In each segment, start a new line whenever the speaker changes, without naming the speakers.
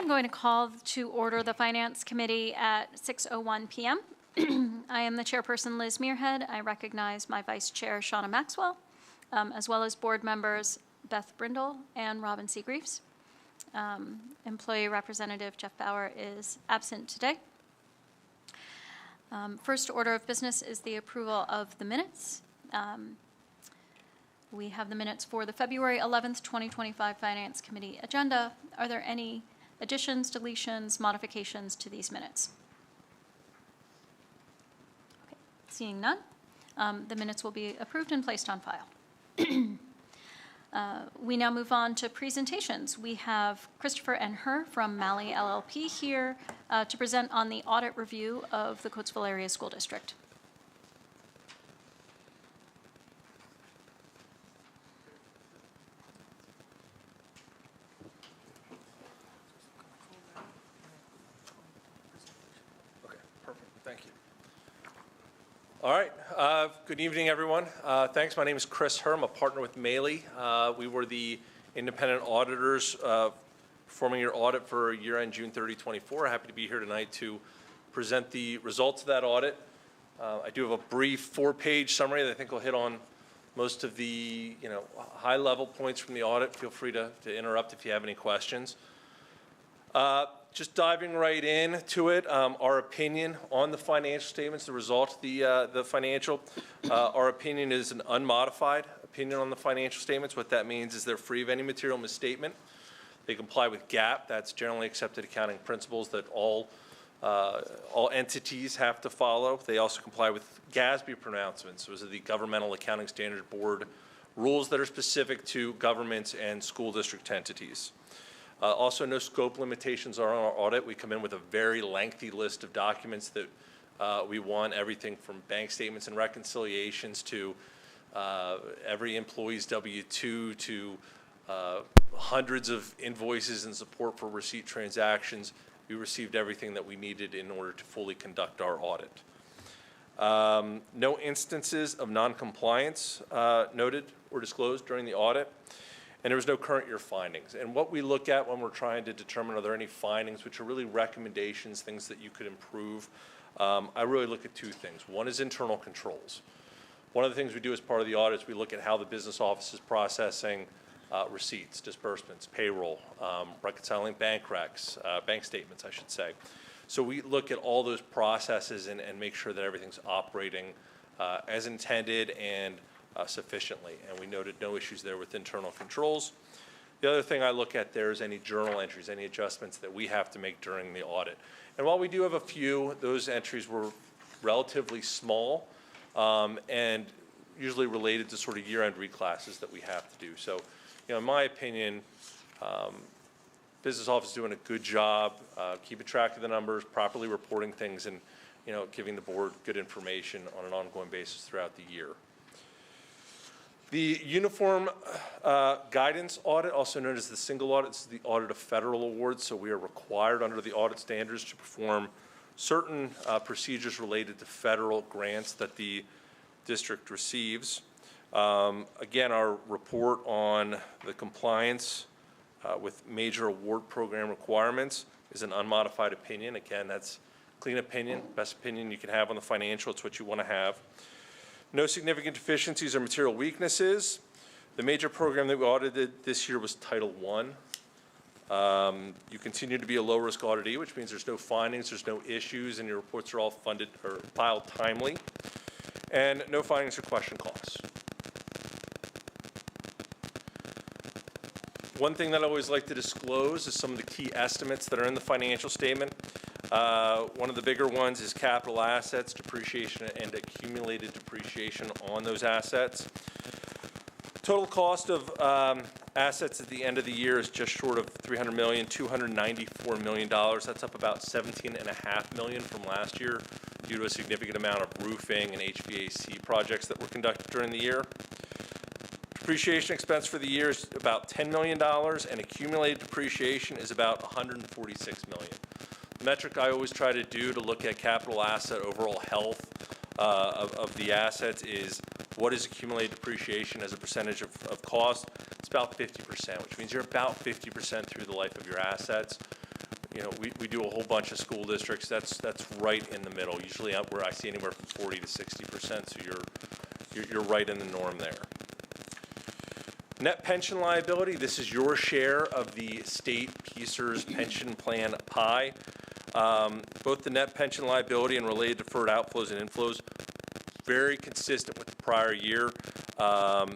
going to call to order the Finance Committee at 6:01 p.m. I am the chairperson, Liz Muirhead. I recognize my vice chair, Shauna Maxwell, as well as board members Beth Brindle and Robin C. Greaves. Employee representative Jeff Bauer is absent today. First order of business is the approval of the minutes. We have the minutes for the February 11th, 2025 Finance Committee agenda. Are there any additions, deletions, modifications to these minutes? Okay. Seeing none, the minutes will be approved and placed on file. We now move on to presentations. We have Christopher N. Herr from Malley LLP here to present on the audit review of the Coatesville Area School District.
All right. Good evening, everyone. Thanks. My name is Chris Herr. I'm a partner with Malley. We were the independent auditors performing your audit for year-end June 30, 24. Happy to be here tonight to present the results of that audit. I do have a brief 4-page summary that I think will hit on most of the high-level points from the audit. Feel free to interrupt if you have any questions. Just diving right into it, our opinion on the financial statements, the result of the financial, our opinion is an unmodified opinion on the financial statements. What that means is they're free of any material misstatement. They comply with GAAP, that's generally accepted accounting principles that all entities have to follow. They also comply with GASB pronouncements. Those are the Governmental Accounting Standards Board rules that are specific to governments and school district entities. Also, no scope limitations are on our audit. We come in with a very lengthy list of documents that we want, everything from bank statements and reconciliations to every employee's W-2 to hundreds of invoices and support for receipt transactions. We received everything that we needed in order to fully conduct our audit. No instances of non-compliance noted or disclosed during the audit. And there was no current year findings. And what we look at when we're trying to determine are there any findings, which are really recommendations, things that you could improve, I really look at 2 things. One is internal controls. One of the things we do as part of the audit is we look at how the business office is processing receipts, disbursements, payroll, reconciling bank recs, bank statements, I should say. So we look at all those processes and make sure that everything's operating as intended and sufficiently, and we noted no issues there with internal controls. The other thing I look at there is any journal entries, any adjustments that we have to make during the audit. And while we do have a few, those entries were relatively small and usually related to sort of year-end reclasses that we have to do. So, in my opinion, business office is doing a good job keeping track of the numbers, properly reporting things, and giving the board good information on an ongoing basis throughout the year. The uniform guidance audit, also known as the single audit, this is the audit of federal awards. So we are required under the audit standards to perform certain procedures related to federal grants that the district receives. Again, our report on the compliance with major award program requirements is an unmodified opinion. Again, that's clean opinion, best opinion you can have on the financial. It's what you want to have. No significant deficiencies or material weaknesses. The major program that we audited this year was Title I. You continue to be a low-risk auditee, which means there's no findings, there's no issues, and your reports are all funded or filed timely. And no findings or question costs. One thing that I always like to disclose is some of the key estimates that are in the financial statement. One of the bigger ones is capital assets, depreciation, and accumulated depreciation on those assets. Total cost of assets at the end of the year is just short of $300 million, $294 million. That's up about $17.5 million from last year due to a significant amount of roofing and HVAC projects that were conducted during the year. Depreciation expense for the year is about $10 million, and accumulated depreciation is about $146 million. The metric I always try to do to look at capital asset overall health of the assets is what is accumulated depreciation as a percentage of cost. It's about 50%, which means you're about 50% through the life of your assets. we do a whole bunch of school districts. That's right in the middle. Usually where I see anywhere from 40 to 60%. So you're right in the norm there. Net pension liability. This is your share of the state PSERS pension plan pie. Both the net pension liability and related deferred outflows and inflows, very consistent with the prior year.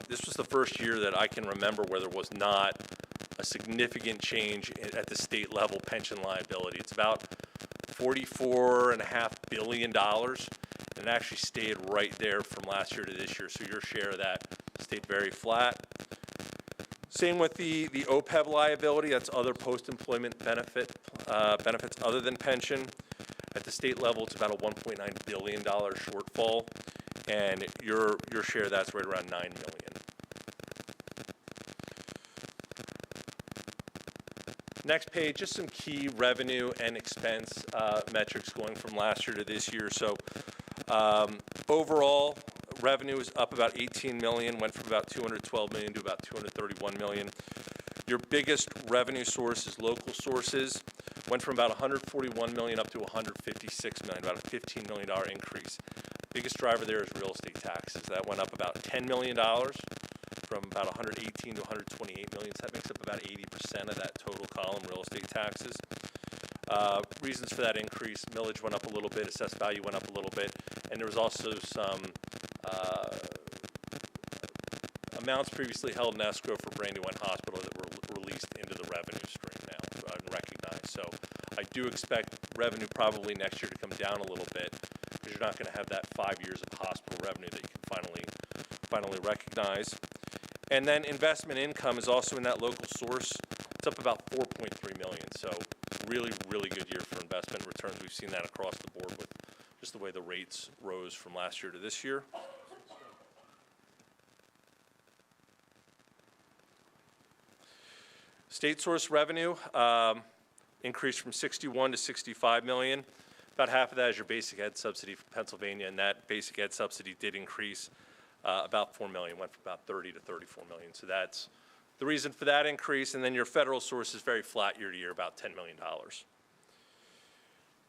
This was the first year that I can remember where there was not a significant change at the state level pension liability. It's about $44.5 billion, and it actually stayed right there from last year to this year. So your share of that stayed very flat. Same with the OPEB liability. That's other post-employment benefits other than pension. At the state level, it's about a $1.9 billion shortfall, and your share of that's right around $9 million. Next page, just some key revenue and expense metrics going from last year to this year. So overall, revenue is up about 18 million, went from about 212 million to about 231 million. Your biggest revenue source is local sources, went from about 141 million up to 156 million, about a $15 million increase. Biggest driver there is real estate taxes. That went up about $10 million from about 118 to 128 million. So that makes up about 80% of that total column, real estate taxes. Reasons for that increase: millage went up a little bit, assessed value went up a little bit, and there was also some amounts previously held in escrow for Brandywine Hospital that were released into the revenue stream now and recognized. So I do expect revenue probably next year to come down a little bit, because you're not going to have that 5 years of hospital revenue that you can finally recognize. And then investment income is also in that local source. It's up about 4.3 million. So really, really good year for investment returns. We've seen that across the board with just the way the rates rose from last year to this year. State source revenue increased from 61 to 65 million. About half of that is your basic ed subsidy from Pennsylvania, and that basic ed subsidy did increase about 4 million, went from about 30 to 34 million. So that's the reason for that increase. And then your federal source is very flat year to year, about $10 million.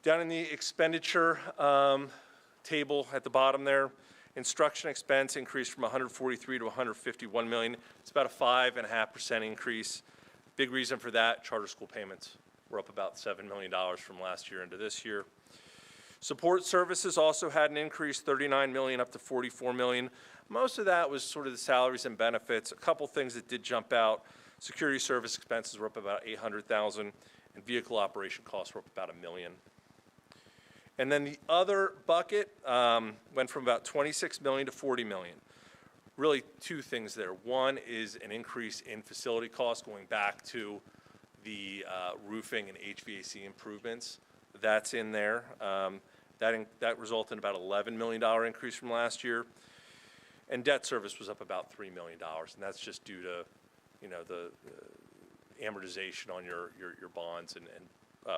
Down in the expenditure table at the bottom there, instruction expense increased from 143 to 151 million. It's about a 5.5% increase. Big reason for that, charter school payments were up about $7 million from last year into this year. Support services also had an increase, 39 million up to 44 million. Most of that was sort of the salaries and benefits. A couple things that did jump out: security service expenses were up about 800,000, and vehicle operation costs were up about $1 million. And then the other bucket went from about 26 million to 40 million. Really two things there. One is an increase in facility costs going back to the roofing and HVAC improvements. That's in there. That resulted in about $11 million increase from last year. And debt service was up about $3 million, and that's just due to, the amortization on your bonds and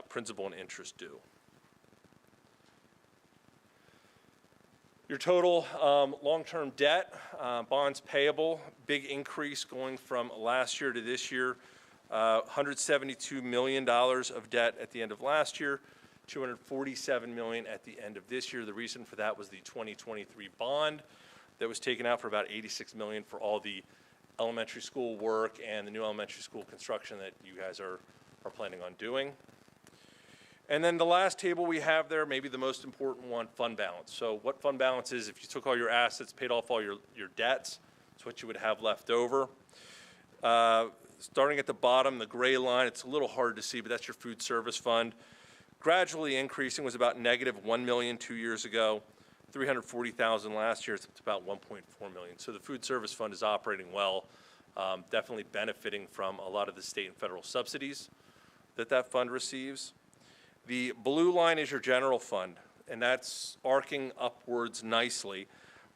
principal and interest due. Your total long-term debt, bonds payable, big increase going from last year to this year. $172 million of debt at the end of last year, $247 million at the end of this year. The reason for that was the 2023 bond that was taken out for about $86 million for all the elementary school work and the new elementary school construction that you guys are planning on doing. And then the last table we have there, maybe the most important one, fund balance. So what fund balance is: if you took all your assets, paid off all your debts, it's what you would have left over. Starting at the bottom, the gray line, it's a little hard to see, but that's your food service fund. Gradually increasing, was about negative 1 million 2 years ago, 340,000 last year. It's about 1.4 million. So the food service fund is operating well, definitely benefiting from a lot of the state and federal subsidies that fund receives. The blue line is your general fund, and that's arcing upwards nicely.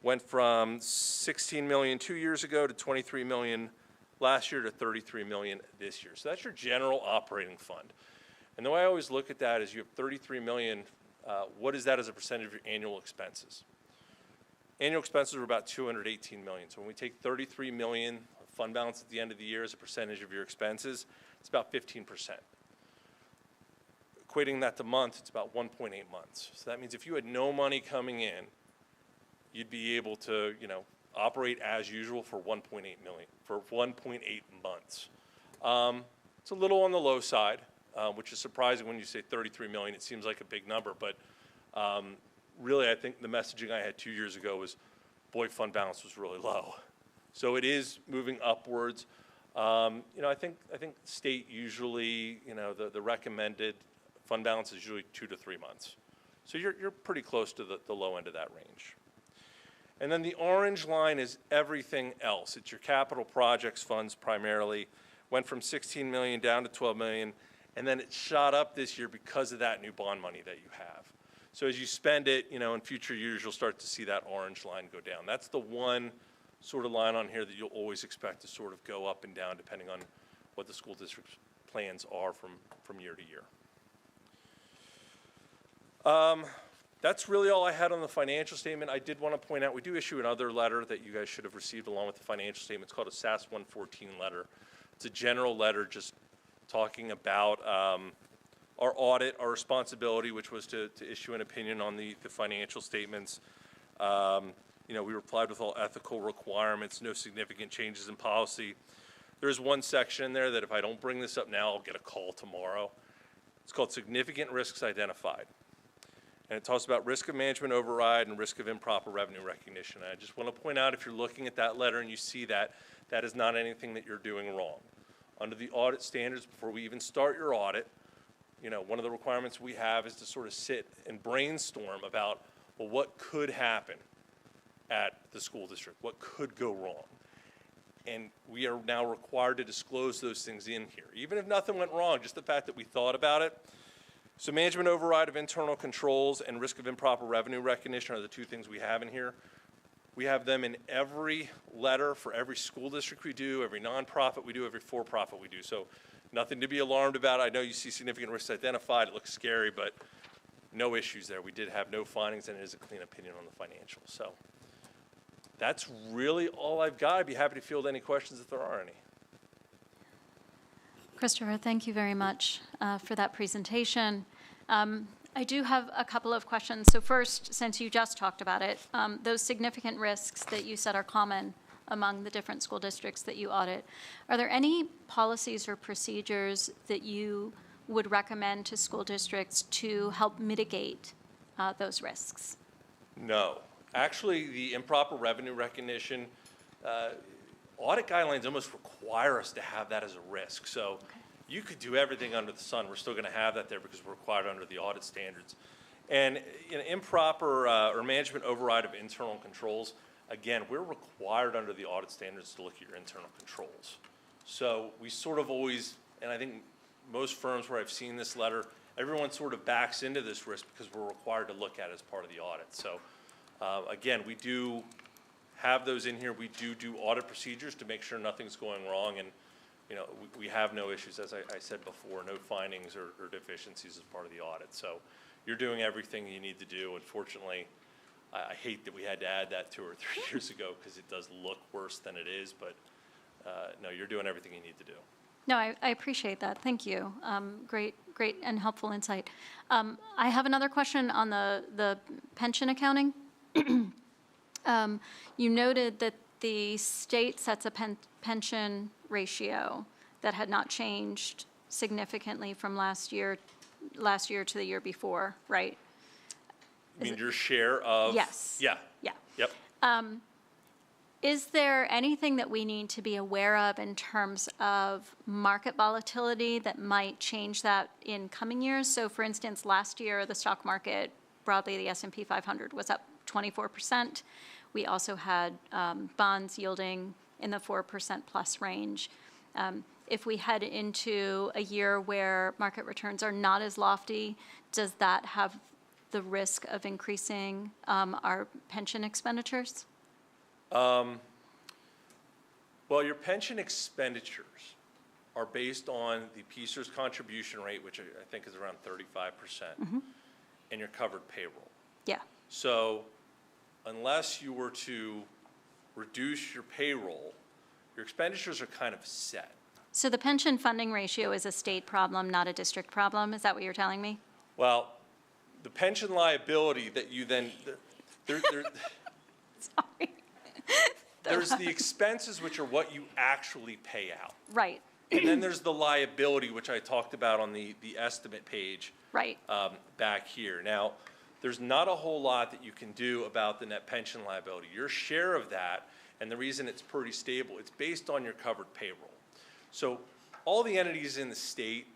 Went from 16 million 2 years ago to 23 million last year to 33 million this year. So that's your general operating fund. And the way I always look at that is you have 33 million. What is that as a percentage of your annual expenses? Annual expenses are about 218 million. So when we take 33 million fund balance at the end of the year as a percentage of your expenses, it's about 15%. equating that to months, it's about 1.8 months. So that means if you had no money coming in, you'd be able to, operate as usual for 1.8 million, for 1.8 months. It's a little on the low side, which is surprising when you say 33 million. It seems like a big number, but really I think the messaging I had 2 years ago was, boy, fund balance was really low. So it is moving upwards. I think state usually, the recommended fund balance is usually 2 to 3 months. So you're pretty close to the low end of that range. And then the orange line is everything else. It's your capital projects funds primarily. Went from 16 million down to 12 million, and then it shot up this year because of that new bond money that you have. So as you spend it, in future years, you'll start to see that orange line go down. That's the one sort of line on here that you'll always expect to sort of go up and down depending on what the school district's plans are from year to year. That's really all I had on the financial statement. I did want to point out, we do issue another letter that you guys should have received along with the financial statement. It's called a SAS 114 letter. It's a general letter just talking about our audit, our responsibility, which was to issue an opinion on the financial statements. We replied with all ethical requirements, no significant changes in policy. There's one section in there that if I don't bring this up now, I'll get a call tomorrow. It's called Significant Risks Identified. And it talks about risk of management override and risk of improper revenue recognition. And I just want to point out, if you're looking at that letter and you see that, that is not anything that you're doing wrong. Under the audit standards, before we even start your audit, one of the requirements we have is to sort of sit and brainstorm about, well, what could happen at the school district? What could go wrong? And we are now required to disclose those things in here. Even if nothing went wrong, just the fact that we thought about it. So management override of internal controls and risk of improper revenue recognition are the two things we have in here. We have them in every letter for every school district we do, every nonprofit we do, every for-profit we do. So nothing to be alarmed about. I know you see significant risks identified. It looks scary, but no issues there. We did have no findings, and it is a clean opinion on the financials. So that's really all I've got. I'd be happy to field any questions if there are any.
Christopher, thank you very much for that presentation. I do have a couple of questions. So first, since you just talked about it, those significant risks that you said are common among the different school districts that you audit, are there any policies or procedures that you would recommend to school districts to help mitigate those risks?
No. Actually, the improper revenue recognition, audit guidelines almost require us to have that as a risk. So you could do everything under the sun. We're still going to have that there because we're required under the audit standards. And improper or management override of internal controls, again, we're required under the audit standards to look at your internal controls. So we sort of always, and I think most firms where I've seen this letter, everyone sort of backs into this risk because we're required to look at it as part of the audit. So again, we do have those in here. We do audit procedures to make sure nothing's going wrong, and we have no issues, as I said before, no findings or deficiencies as part of the audit. So you're doing everything you need to do. Unfortunately, I hate that we had to add that 2 or 3 years ago because it does look worse than it is, but no, you're doing everything you need to do.
No, I appreciate that. Thank you. Great and helpful insight. I have another question on the pension accounting. You noted that the state sets a pension ratio that had not changed significantly from last year to the year before, right?
You mean your share of?
Yes.
Yeah.
Yeah.
Yep.
Is there anything that we need to be aware of in terms of market volatility that might change that in coming years? So for instance, last year, the stock market, broadly the S&P 500, was up 24%. We also had bonds yielding in the 4% plus range. If we head into a year where market returns are not as lofty, does that have the risk of increasing our pension expenditures?
Well, your pension expenditures are based on the PSERS contribution rate, which I think is around 35%, and your covered payroll.
Yeah.
So unless you were to reduce your payroll, your expenditures are kind of set.
So the pension funding ratio is a state problem, not a district problem? Is that what you're telling me?
Well, the pension liability that you then, there,
Sorry.
there's the expenses, which are what you actually pay out.
Right,
And then there's the liability, which I talked about on the estimate page
right.
back here. Now, there's not a whole lot that you can do about the net pension liability. Your share of that, and the reason it's pretty stable, it's based on your covered payroll. So all the entities in the state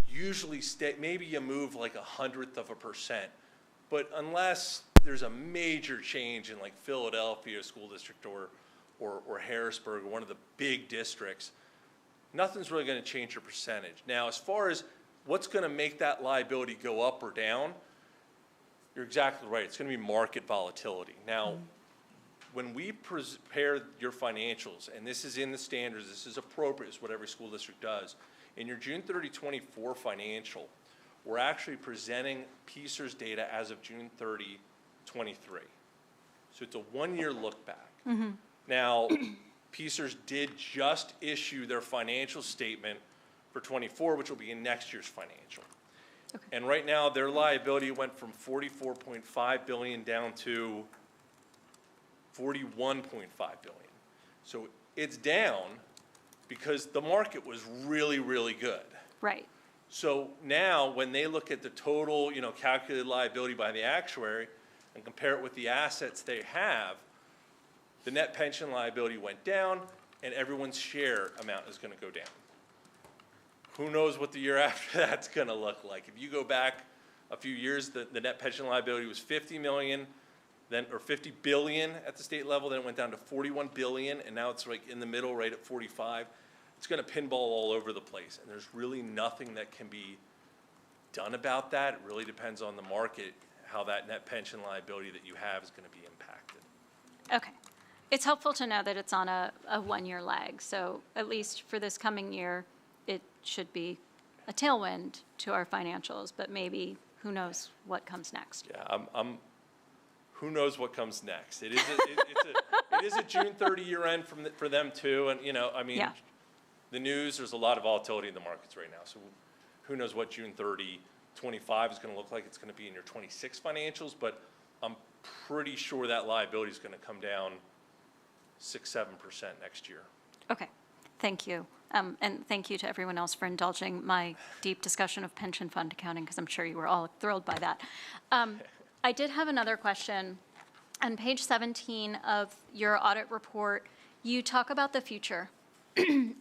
usually stay, maybe you move like 1/100%, but unless there's a major change in like Philadelphia School District or Harrisburg, or one of the big districts, nothing's really going to change your percentage. Now, as far as what's going to make that liability go up or down, you're exactly right. It's going to be market volatility. Now, when we prepare your financials, and this is in the standards, this is appropriate, it's what every school district does. In your June 30, 24 financial, we're actually presenting PSERS data as of June 30, 23. So it's a one-year look back. Now, PSERS did just issue their financial statement for 24, which will be in next year's financial.
Okay.
And right now, their liability went from 44.5 billion down to 41.5 billion. So it's down because the market was really, really good.
Right.
So now, when they look at the total, calculated liability by the actuary and compare it with the assets they have, the net pension liability went down, and everyone's share amount is going to go down. Who knows what the year after that's going to look like? If you go back a few years, the net pension liability was 50 million, then, or 50 billion at the state level, then it went down to 41 billion, and now it's like in the middle, right at 45. It's going to pinball all over the place, and there's really nothing that can be done about that. It really depends on the market, how that net pension liability that you have is going to be impacted.
Okay. It's helpful to know that it's on a one-year lag, so at least for this coming year, it should be a tailwind to our financials, but maybe who knows what comes next.
Yeah, who knows what comes next? It is a June 30 year end for them too, and
Yeah.
the news, there's a lot of volatility in the markets right now, so who knows what June 30, 25 is going to look like. It's going to be in your 26 financials, but I'm pretty sure that liability is going to come down 6-7% next year.
Okay, thank you. And thank you to everyone else for indulging my deep discussion of pension fund accounting, because I'm sure you were all thrilled by that. I did have another question. On page 17 of your audit report, you talk about the future.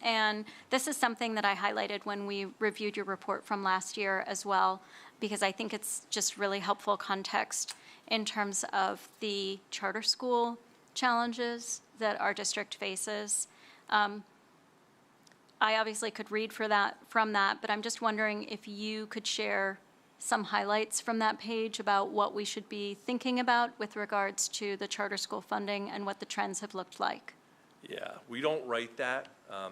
And this is something that I highlighted when we reviewed your report from last year as well, because I think it's just really helpful context in terms of the charter school challenges that our district faces. I obviously could read from that, but I'm just wondering if you could share some highlights from that page about what we should be thinking about with regards to the charter school funding and what the trends have looked like.
Yeah, we don't write that.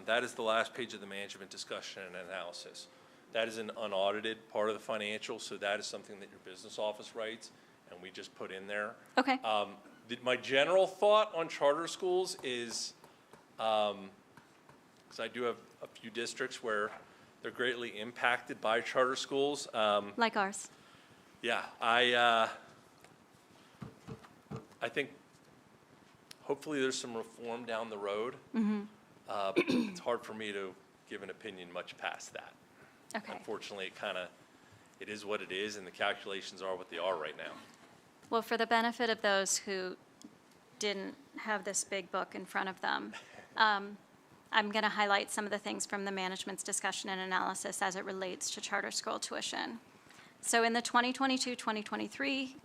That is the last page of the management discussion and analysis. That is an unaudited part of the financial, so that is something that your business office writes, and we just put in there.
Okay.
My general thought on charter schools is, because I do have a few districts where they're greatly impacted by charter schools.
Like ours.
Yeah, I think hopefully there's some reform down the road. It's hard for me to give an opinion much past that.
Okay.
Unfortunately, it is what it is, and the calculations are what they are right now.
Well, for the benefit of those who didn't have this big book in front of them, I'm going to highlight some of the things from the management's discussion and analysis as it relates to charter school tuition. So in the 2022-2023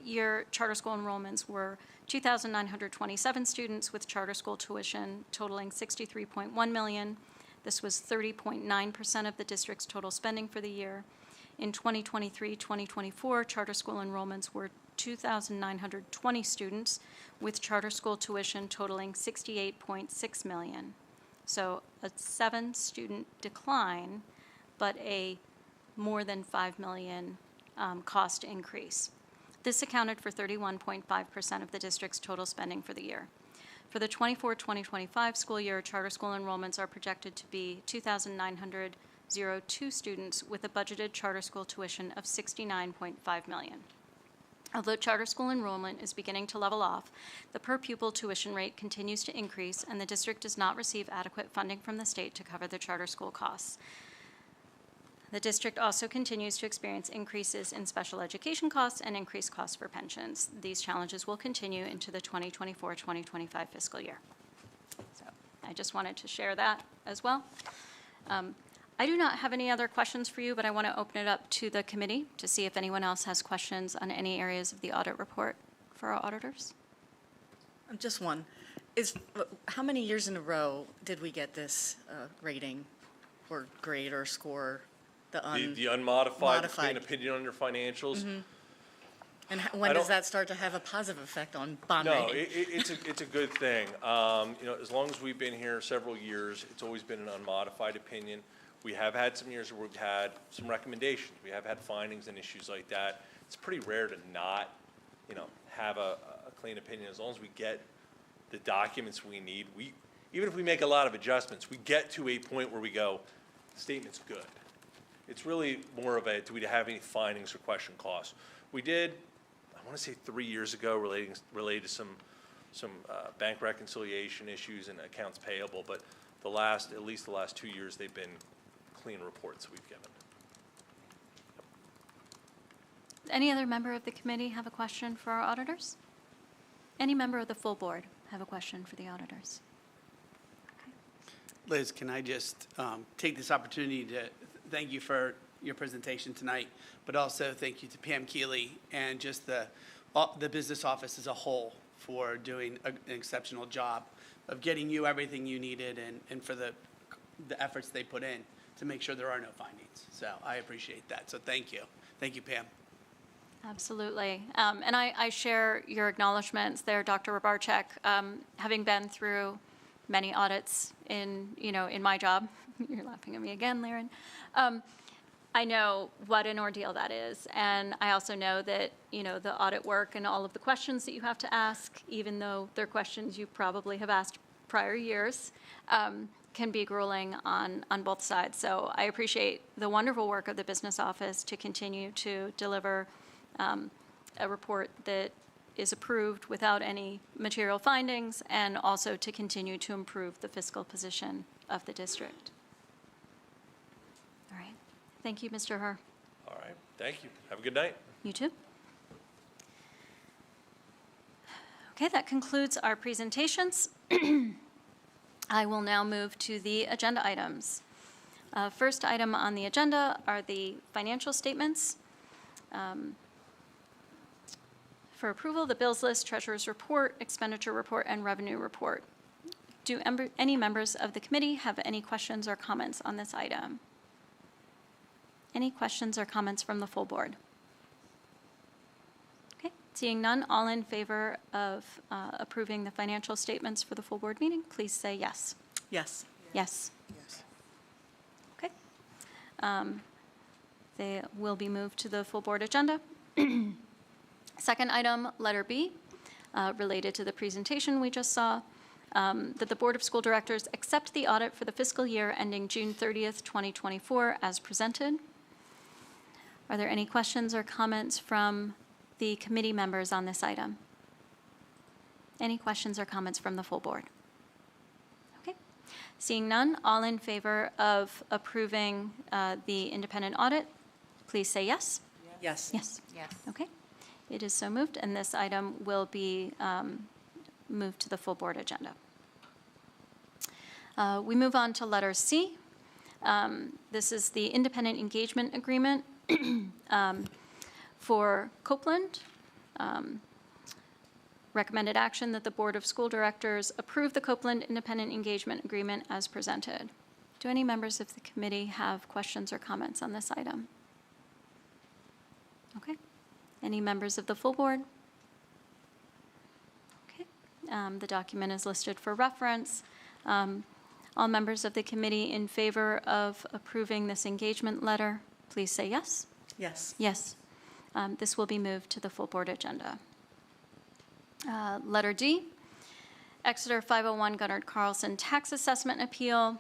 year, charter school enrollments were 2,927 students with charter school tuition totaling $63.1 million. This was 30.9% of the district's total spending for the year. In 2023-2024, charter school enrollments were 2,920 students with charter school tuition totaling $68.6 million. So a 7-student decline, but a more than $5 million cost increase. This accounted for 31.5% of the district's total spending for the year. For the 24-2025 school year, charter school enrollments are projected to be 2,902 students with a budgeted charter school tuition of $69.5 million. Although charter school enrollment is beginning to level off, the per-pupil tuition rate continues to increase, and the district does not receive adequate funding from the state to cover the charter school costs. The district also continues to experience increases in special education costs and increased costs for pensions. These challenges will continue into the 2024-2025 fiscal year. So I just wanted to share that as well. I do not have any other questions for you, but I want to open it up to the committee to see if anyone else has questions on any areas of the audit report for our auditors.
Just one. How many years in a row did we get this rating or grade or score?
The unmodified clean opinion on your financials.
Mm-hmm. And when does that start to have a positive effect on bond
No,
rating?
it's a good thing. As long as we've been here several years, it's always been an unmodified opinion. We have had some years where we've had some recommendations. We have had findings and issues like that. It's pretty rare to not, have a clean opinion. As long as we get the documents we need, even if we make a lot of adjustments, we get to a point where we go, statement's good. It's really more of do we have any findings or question costs? We did, I want to say 3 years ago, related to some bank reconciliation issues and accounts payable, but at least the last 2 years, they've been clean reports we've given.
Any other member of the committee have a question for our auditors? Any member of the full board have a question for the auditors?
Liz, can I just take this opportunity to thank you for your presentation tonight, but also thank you to Pam Keeley and just the business office as a whole for doing an exceptional job of getting you everything you needed and for the efforts they put in to make sure there are no findings. So I appreciate that. So thank you. Thank you, Pam.
Absolutely. And I share your acknowledgments there, Dr. Rabarchek. Having been through many audits in my job, you're laughing at me again, Laren. I know what an ordeal that is. And I also know that, the audit work and all of the questions that you have to ask, even though they're questions you probably have asked prior years, can be grueling on both sides. So I appreciate the wonderful work of the business office to continue to deliver a report that is approved without any material findings, and also to continue to improve the fiscal position of the district. All right. Thank you, Mr. Herr.
All right. Thank you. Have a good night.
You too. Okay, that concludes our presentations. I will now move to the agenda items. First item on the agenda are the financial statements. For approval, the bills list, treasurer's report, expenditure report, and revenue report. Do any members of the committee have any questions or comments on this item? Any questions or comments from the full board? Okay, seeing none, all in favor of approving the financial statements for the full board meeting, please say yes.
Yes.
Yes.
Yes.
Okay. They will be moved to the full board agenda. Second item, letter B, related to the presentation we just saw, that the Board of School Directors accept the audit for the fiscal year ending June 30th, 2024 as presented. Are there any questions or comments from the committee members on this item? Any questions or comments from the full board? Okay. Seeing none, all in favor of approving the independent audit, please say yes.
Yes.
Yes.
Yes.
Okay. It is so moved, and this item will be moved to the full board agenda. We move on to letter C. This is the independent engagement agreement for Copeland. Recommended action that the Board of School Directors approve the Copeland Independent Engagement Agreement as presented. Do any members of the committee have questions or comments on this item? Okay. Any members of the full board? Okay. The document is listed for reference. All members of the committee in favor of approving this engagement letter, please say yes.
Yes.
Yes. This will be moved to the full board agenda. Letter D, Exeter 501 Gunnard Carlson tax assessment appeal,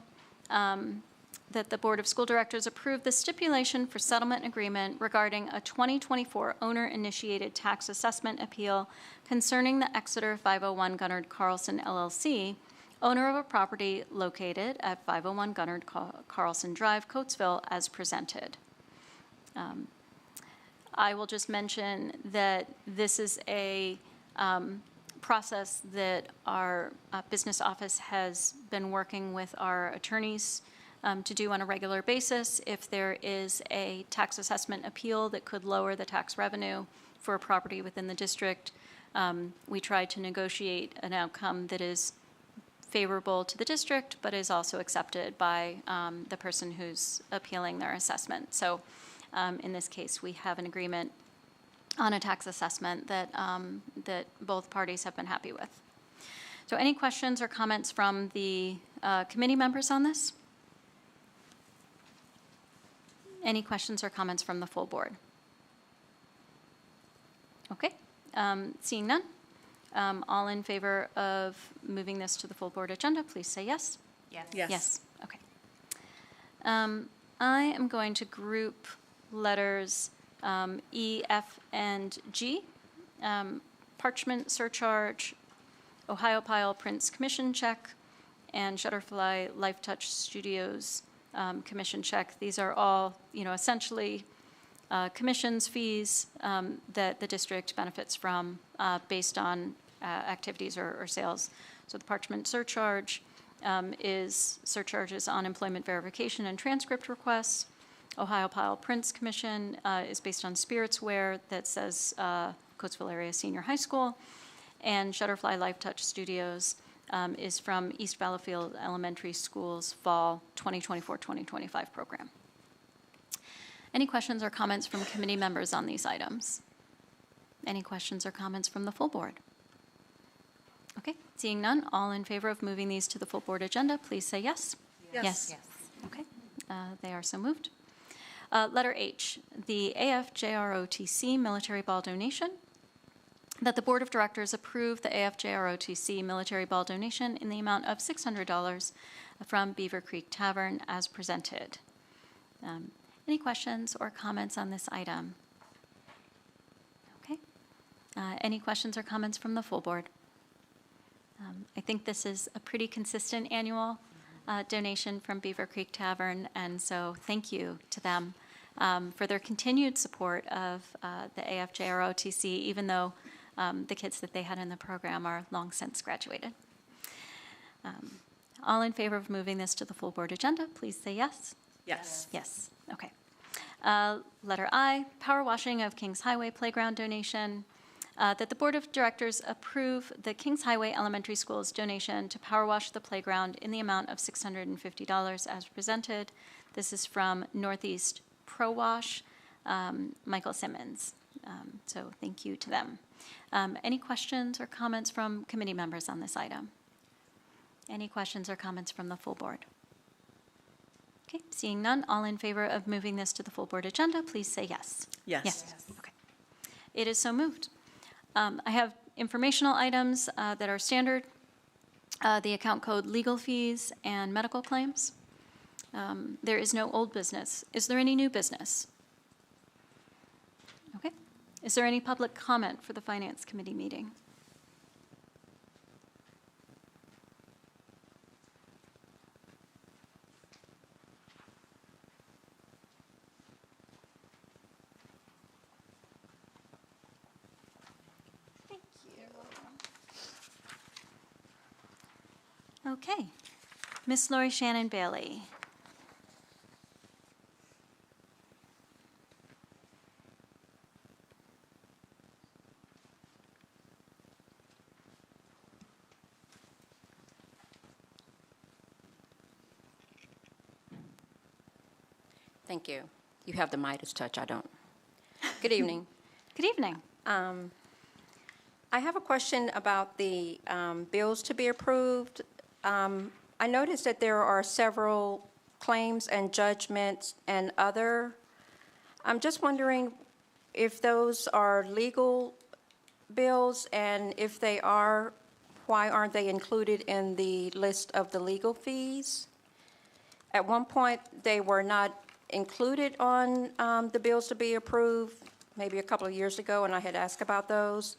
that the Board of School Directors approve the stipulation for settlement agreement regarding a 2024 owner-initiated tax assessment appeal concerning the Exeter 501 Gunnard Carlson LLC, owner of a property located at 501 Gunnard Carlson Drive, Coatesville, as presented. I will just mention that this is a process that our business office has been working with our attorneys to do on a regular basis. If there is a tax assessment appeal that could lower the tax revenue for a property within the district, we try to negotiate an outcome that is favorable to the district, but is also accepted by the person who's appealing their assessment. So in this case, we have an agreement on a tax assessment that, that both parties have been happy with. So any questions or comments from the committee members on this? Any questions or comments from the full board? Okay, seeing none. All in favor of moving this to the full board agenda, please say yes.
Yes.
Yes.
Yes, okay. I am going to group letters E, F, and G. Parchment surcharge, Ohio Pile Prints commission check, and Shutterfly Life Touch Studios commission check. These are all, essentially commissions, fees that the district benefits from based on activities or sales. So the parchment surcharge is surcharges on employment verification and transcript requests. Ohio Pile Prints Commission is based on spirits wear that says Coatesville Area Senior High School. And Shutterfly Life Touch Studios is from East Fallowfield Elementary School's Fall 2024-2025 program. Any questions or comments from committee members on these items? Any questions or comments from the full board? Okay, seeing none, all in favor of moving these to the full board agenda, please say yes.
Yes.
Yes.
Okay, they are so moved. Letter H, the AFJROTC military ball donation. That the Board of Directors approve the AFJROTC military ball donation in the amount of $600 from Beaver Creek Tavern as presented. Any questions or comments on this item? Okay. Any questions or comments from the full board? I think this is a pretty consistent annual donation from Beaver Creek Tavern, and so thank you to them for their continued support of the AFJROTC, even though the kids that they had in the program are long since graduated. All in favor of moving this to the full board agenda, please say yes.
Yes.
Yes, okay. Letter I, power washing of Kings Highway Playground donation. That the Board of Directors approve the Kings Highway Elementary School's donation to power wash the playground in the amount of $650 as presented. This is from Northeast Pro Wash, Michael Simmons. So thank you to them. Any questions or comments from committee members on this item? Any questions or comments from the full board? Okay, seeing none, all in favor of moving this to the full board agenda, please say yes.
Yes.
Okay. It is so moved. I have informational items that are standard, the account code, legal fees, and medical claims. There is no old business. Is there any new business? Okay. Is there any public comment for the Finance Committee meeting? Okay. Miss Lori Shannon Bailey.
Thank you. You have the Midas touch, I don't. Good evening.
Good evening.
I have a question about the bills to be approved. I noticed that there are several claims and judgments and other. I'm just wondering if those are legal bills, and if they are, why aren't they included in the list of the legal fees? At one point, they were not included on the bills to be approved, maybe a couple of years ago, and I had asked about those.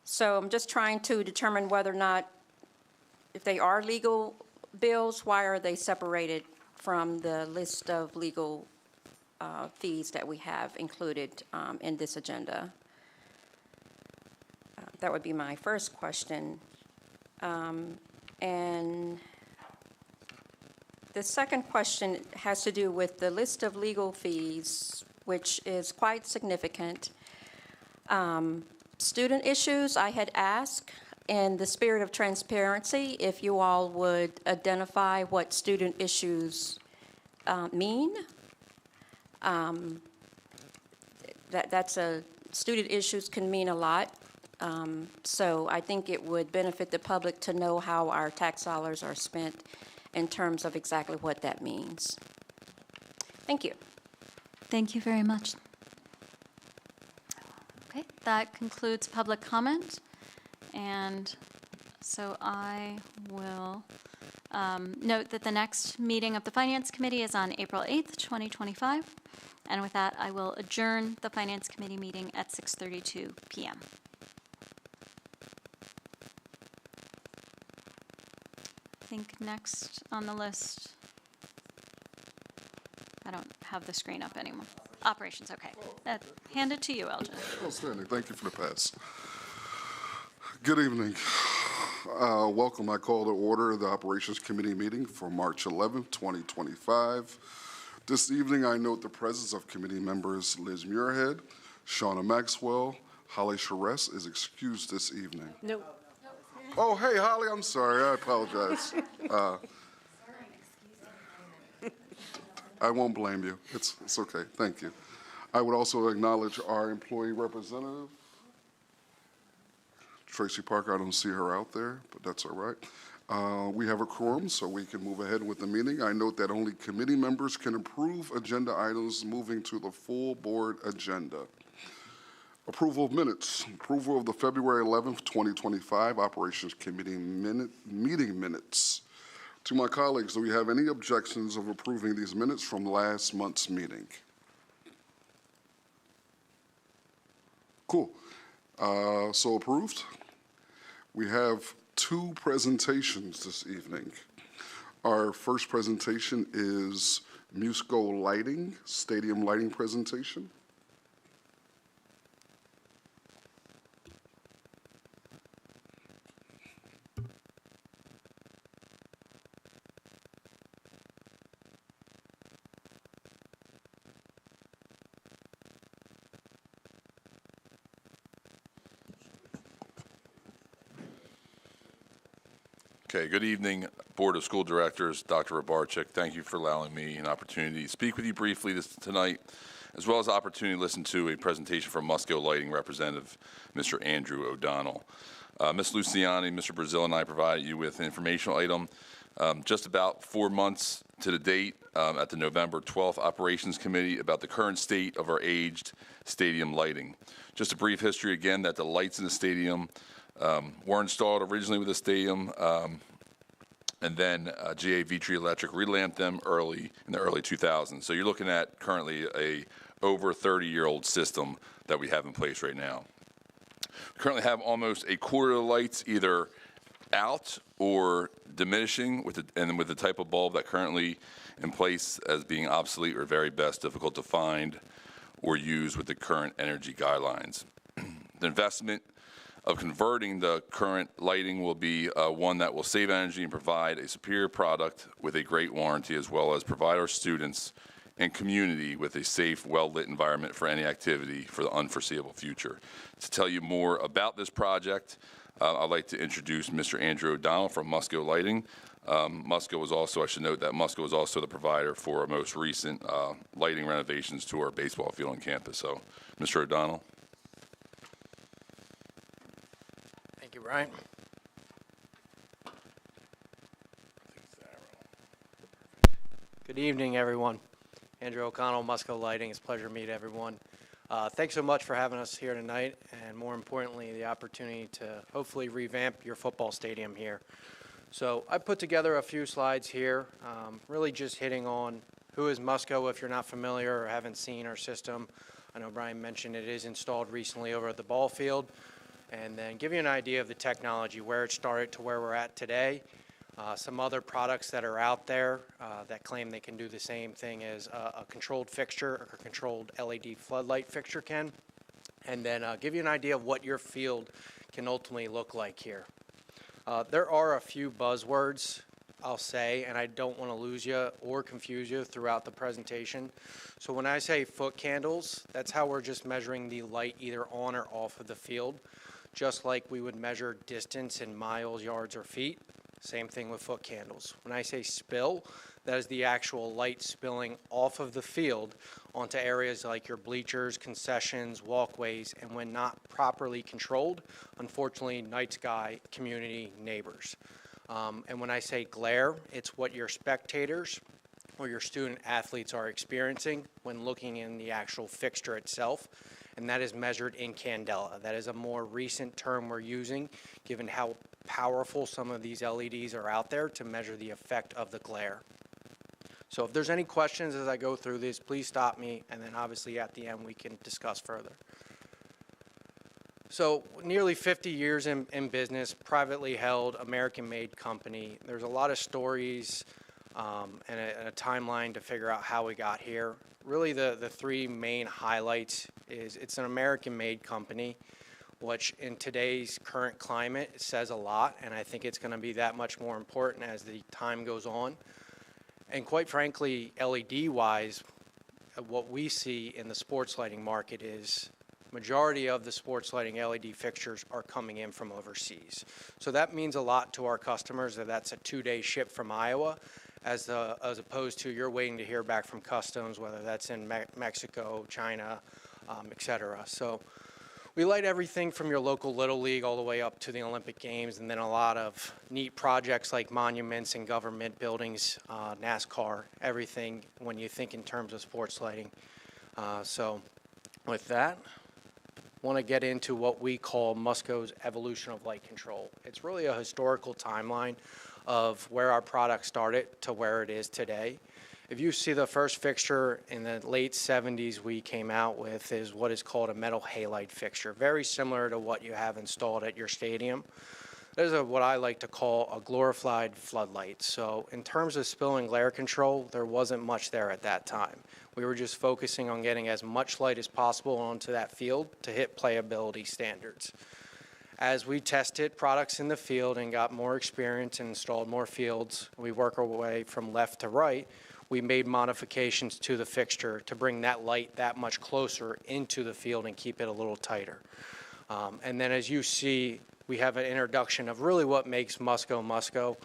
So I'm just trying to determine whether or not, if they are legal bills, why are they separated from the list of legal fees that we have included in this agenda? That would be my first question. And the second question has to do with the list of legal fees, which is quite significant. Student issues, I had asked, in the spirit of transparency, if you all would identify what student issues mean. Student issues can mean a lot. So I think it would benefit the public to know how our tax dollars are spent in terms of exactly what that means. Thank you.
Thank you very much. Okay, that concludes public comment. And so I will note that the next meeting of the Finance Committee is on April 8th, 2025. And with that, I will adjourn the Finance Committee meeting at 6:32 p.m. I think next on the list, I don't have the screen up anymore. Operations, okay. Hand it to you, Elgin.
Outstanding. Thank you for the pass. Good evening. Welcome. I call to order the Operations Committee meeting for March 11th, 2025. This evening, I note the presence of committee members Liz Muirhead, Shauna Maxwell. Holly Charest is excused this evening.
Nope.
Oh, hey, Holly, I'm sorry. I apologize. I won't blame you. It's okay. Thank you. I would also acknowledge our employee representative, Tracy Parker. I don't see her out there, but that's all right. We have a quorum, so we can move ahead with the meeting. I note that only committee members can approve agenda items moving to the full board agenda. Approval of minutes. Approval of the February 11th, 2025 Operations Committee meeting minutes. To my colleagues, do we have any objections of approving these minutes from last month's meeting? Cool. So approved. We have two presentations this evening. Our first presentation is Musco Lighting, Stadium Lighting presentation.
Okay, good evening, Board of School Directors, Dr. Rabarchik. Thank you for allowing me an opportunity to speak with you briefly tonight, as well as the opportunity to listen to a presentation from Musco Lighting representative, Mr. Andrew O'Donnell. Ms. Luciani, Mr. Brazil, and I provided you with an informational item just about 4 months to the date at the November 12th Operations Committee about the current state of our aged stadium lighting. Just a brief history again that the lights in the stadium were installed originally with the stadium, and then GA Vitri Electric relamped them in the early 2000s. So you're looking at currently a over 30-year-old system that we have in place right now. We currently have almost a quarter of the lights either out or diminishing with the type of bulb that currently in place as being obsolete or very best difficult to find or use with the current energy guidelines. The investment of converting the current lighting will be one that will save energy and provide a superior product with a great warranty, as well as provide our students and community with a safe, well-lit environment for any activity for the unforeseeable future. To tell you more about this project, I'd like to introduce Mr. Andrew O'Donnell from Musco Lighting. Musco was also, I should note that Musco was also the provider for our most recent lighting renovations to our baseball field on campus. So, Mr. O'Donnell.
Thank you, Brian. Good evening, everyone. Andrew O'Connell, Musco Lighting. It's a pleasure to meet everyone. Thanks so much for having us here tonight, and more importantly, the opportunity to hopefully revamp your football stadium here. So I put together a few slides here, really just hitting on who is Musco if you're not familiar or haven't seen our system. I know Brian mentioned it is installed recently over at the ball field, and then give you an idea of the technology, where it started to where we're at today. Some other products that are out there that claim they can do the same thing as a controlled fixture or a controlled LED floodlight fixture can, and then give you an idea of what your field can ultimately look like here. There are a few buzzwords, I'll say, and I don't want to lose you or confuse you throughout the presentation. So when I say foot candles, that's how we're just measuring the light either on or off of the field, just like we would measure distance in miles, yards, or feet. Same thing with foot candles. When I say spill, that is the actual light spilling off of the field onto areas like your bleachers, concessions, walkways, and when not properly controlled, unfortunately, night sky, community, neighbors. And when I say glare, it's what your spectators or your student athletes are experiencing when looking in the actual fixture itself, and that is measured in candela. That is a more recent term we're using, given how powerful some of these LEDs are out there to measure the effect of the glare. So if there's any questions as I go through this, please stop me, and then obviously at the end we can discuss further. So nearly 50 years in business, privately held, American-made company. There's a lot of stories and a timeline to figure out how we got here. Really the three main highlights is it's an American-made company, which in today's current climate says a lot, and I think it's going to be that much more important as the time goes on. And quite frankly, LED-wise, what we see in the sports lighting market is majority of the sports lighting LED fixtures are coming in from overseas. So that means a lot to our customers that that's a 2-day ship from Iowa, as opposed to you're waiting to hear back from customs, whether that's in Mexico, China, et cetera. So we light everything from your local Little League all the way up to the Olympic Games, and then a lot of neat projects like monuments and government buildings, NASCAR, everything when you think in terms of sports lighting. So with that, I want to get into what we call Musco's evolution of light control. It's really a historical timeline of where our product started to where it is today. If you see the first fixture in the late 70s we came out with is what is called a metal halide fixture, very similar to what you have installed at your stadium. There's what I like to call a glorified floodlight. So in terms of spill and glare control, there wasn't much there at that time. We were just focusing on getting as much light as possible onto that field to hit playability standards. As we tested products in the field and got more experience and installed more fields, we work our way from left to right. We made modifications to the fixture to bring that light that much closer into the field and keep it a little tighter. And then as you see, we have an introduction of really what makes Musco Musco.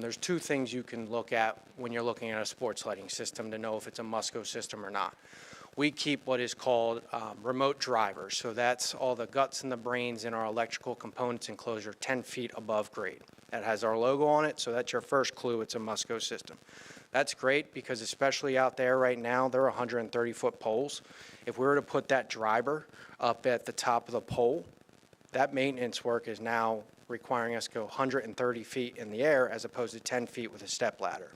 There's two things you can look at when you're looking at a sports lighting system to know if it's a Musco system or not. We keep what is called remote drivers. So that's all the guts and the brains in our electrical components enclosure 10 feet above grade. That has our logo on it, so that's your first clue it's a Musco system. That's great because especially out there right now, they're 130-foot poles. If we were to put that driver up at the top of the pole, that maintenance work is now requiring us to go 130 feet in the air as opposed to 10 feet with a step ladder.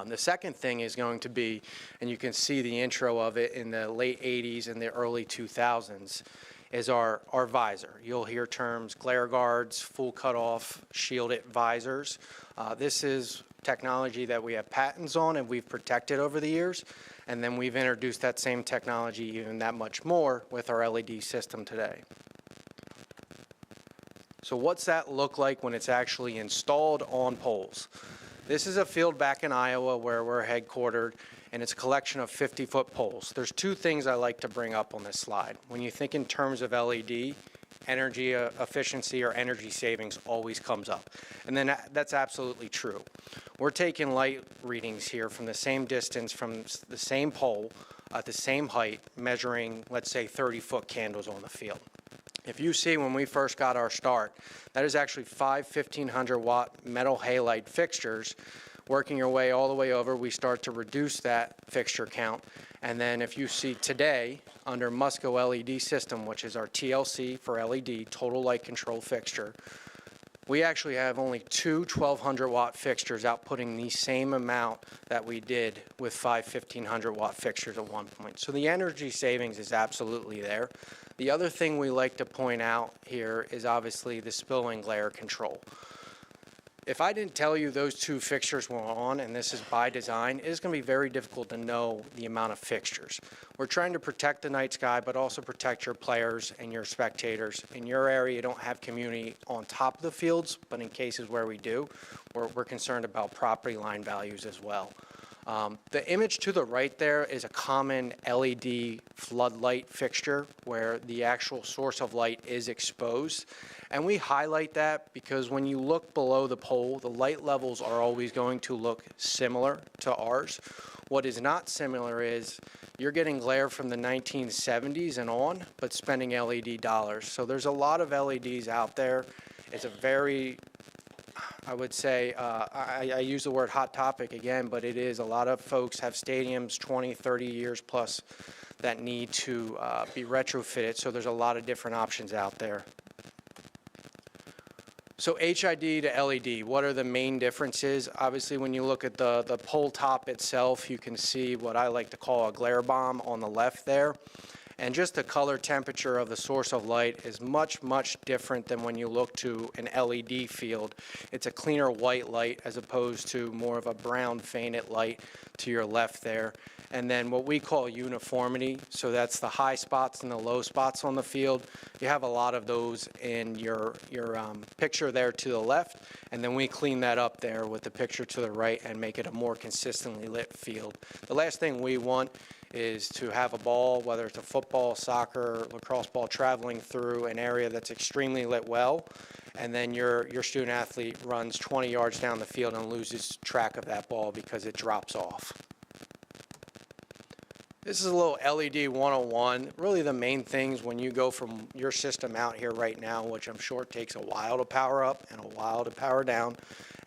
The second thing is going to be, and you can see the intro of it in the late 80s and the early 2000s, is our visor. You'll hear terms glare guards, full cutoff, shielded visors. This is technology that we have patents on and we've protected over the years, and then we've introduced that same technology even that much more with our LED system today. So what's that look like when it's actually installed on poles? This is a field back in Iowa where we're headquartered, and it's a collection of 50-foot poles. There's two things I like to bring up on this slide. When you think in terms of LED, energy efficiency or energy savings always comes up. And then that's absolutely true. We're taking light readings here from the same distance from the same pole at the same height, measuring, let's say, 30-foot candles on the field. If you see when we first got our start, that is actually 5 1,500-watt metal halide fixtures. Working your way all the way over, we start to reduce that fixture count. And then if you see today, under Musco LED system, which is our TLC for LED, total light control fixture, we actually have only two 1,200 watt fixtures outputting the same amount that we did with 5 1,500 watt fixtures at one point. So the energy savings is absolutely there. The other thing we like to point out here is obviously the spill and glare control. If I didn't tell you those two fixtures were on, and this is by design, it is going to be very difficult to know the amount of fixtures. We're trying to protect the night sky, but also protect your players and your spectators. In your area, you don't have community on top of the fields, but in cases where we do, we're concerned about property line values as well. The image to the right there is a common LED floodlight fixture where the actual source of light is exposed. And we highlight that because when you look below the pole, the light levels are always going to look similar to ours. What is not similar is you're getting glare from the 1970s and on, but spending LED dollars. So there's a lot of LEDs out there. It's a very, I would say, I use the word hot topic again, but it is. A lot of folks have stadiums 20, 30 years plus that need to be retrofitted. So there's a lot of different options out there. So HID to LED, what are the main differences? Obviously, when you look at the pole top itself, you can see what I like to call a glare bomb on the left there. And just the color temperature of the source of light is much, much different than when you look to an LED field. It's a cleaner white light as opposed to more of a brown fainted light to your left there. And then what we call uniformity, so that's the high spots and the low spots on the field. You have a lot of those in your picture there to the left, and then we clean that up there with the picture to the right and make it a more consistently lit field. The last thing we want is to have a ball, whether it's a football, soccer, lacrosse ball, traveling through an area that's extremely lit well, and then your student athlete runs 20 yards down the field and loses track of that ball because it drops off. This is a little LED 101. Really the main things when you go from your system out here right now, which I'm sure takes a while to power up and a while to power down,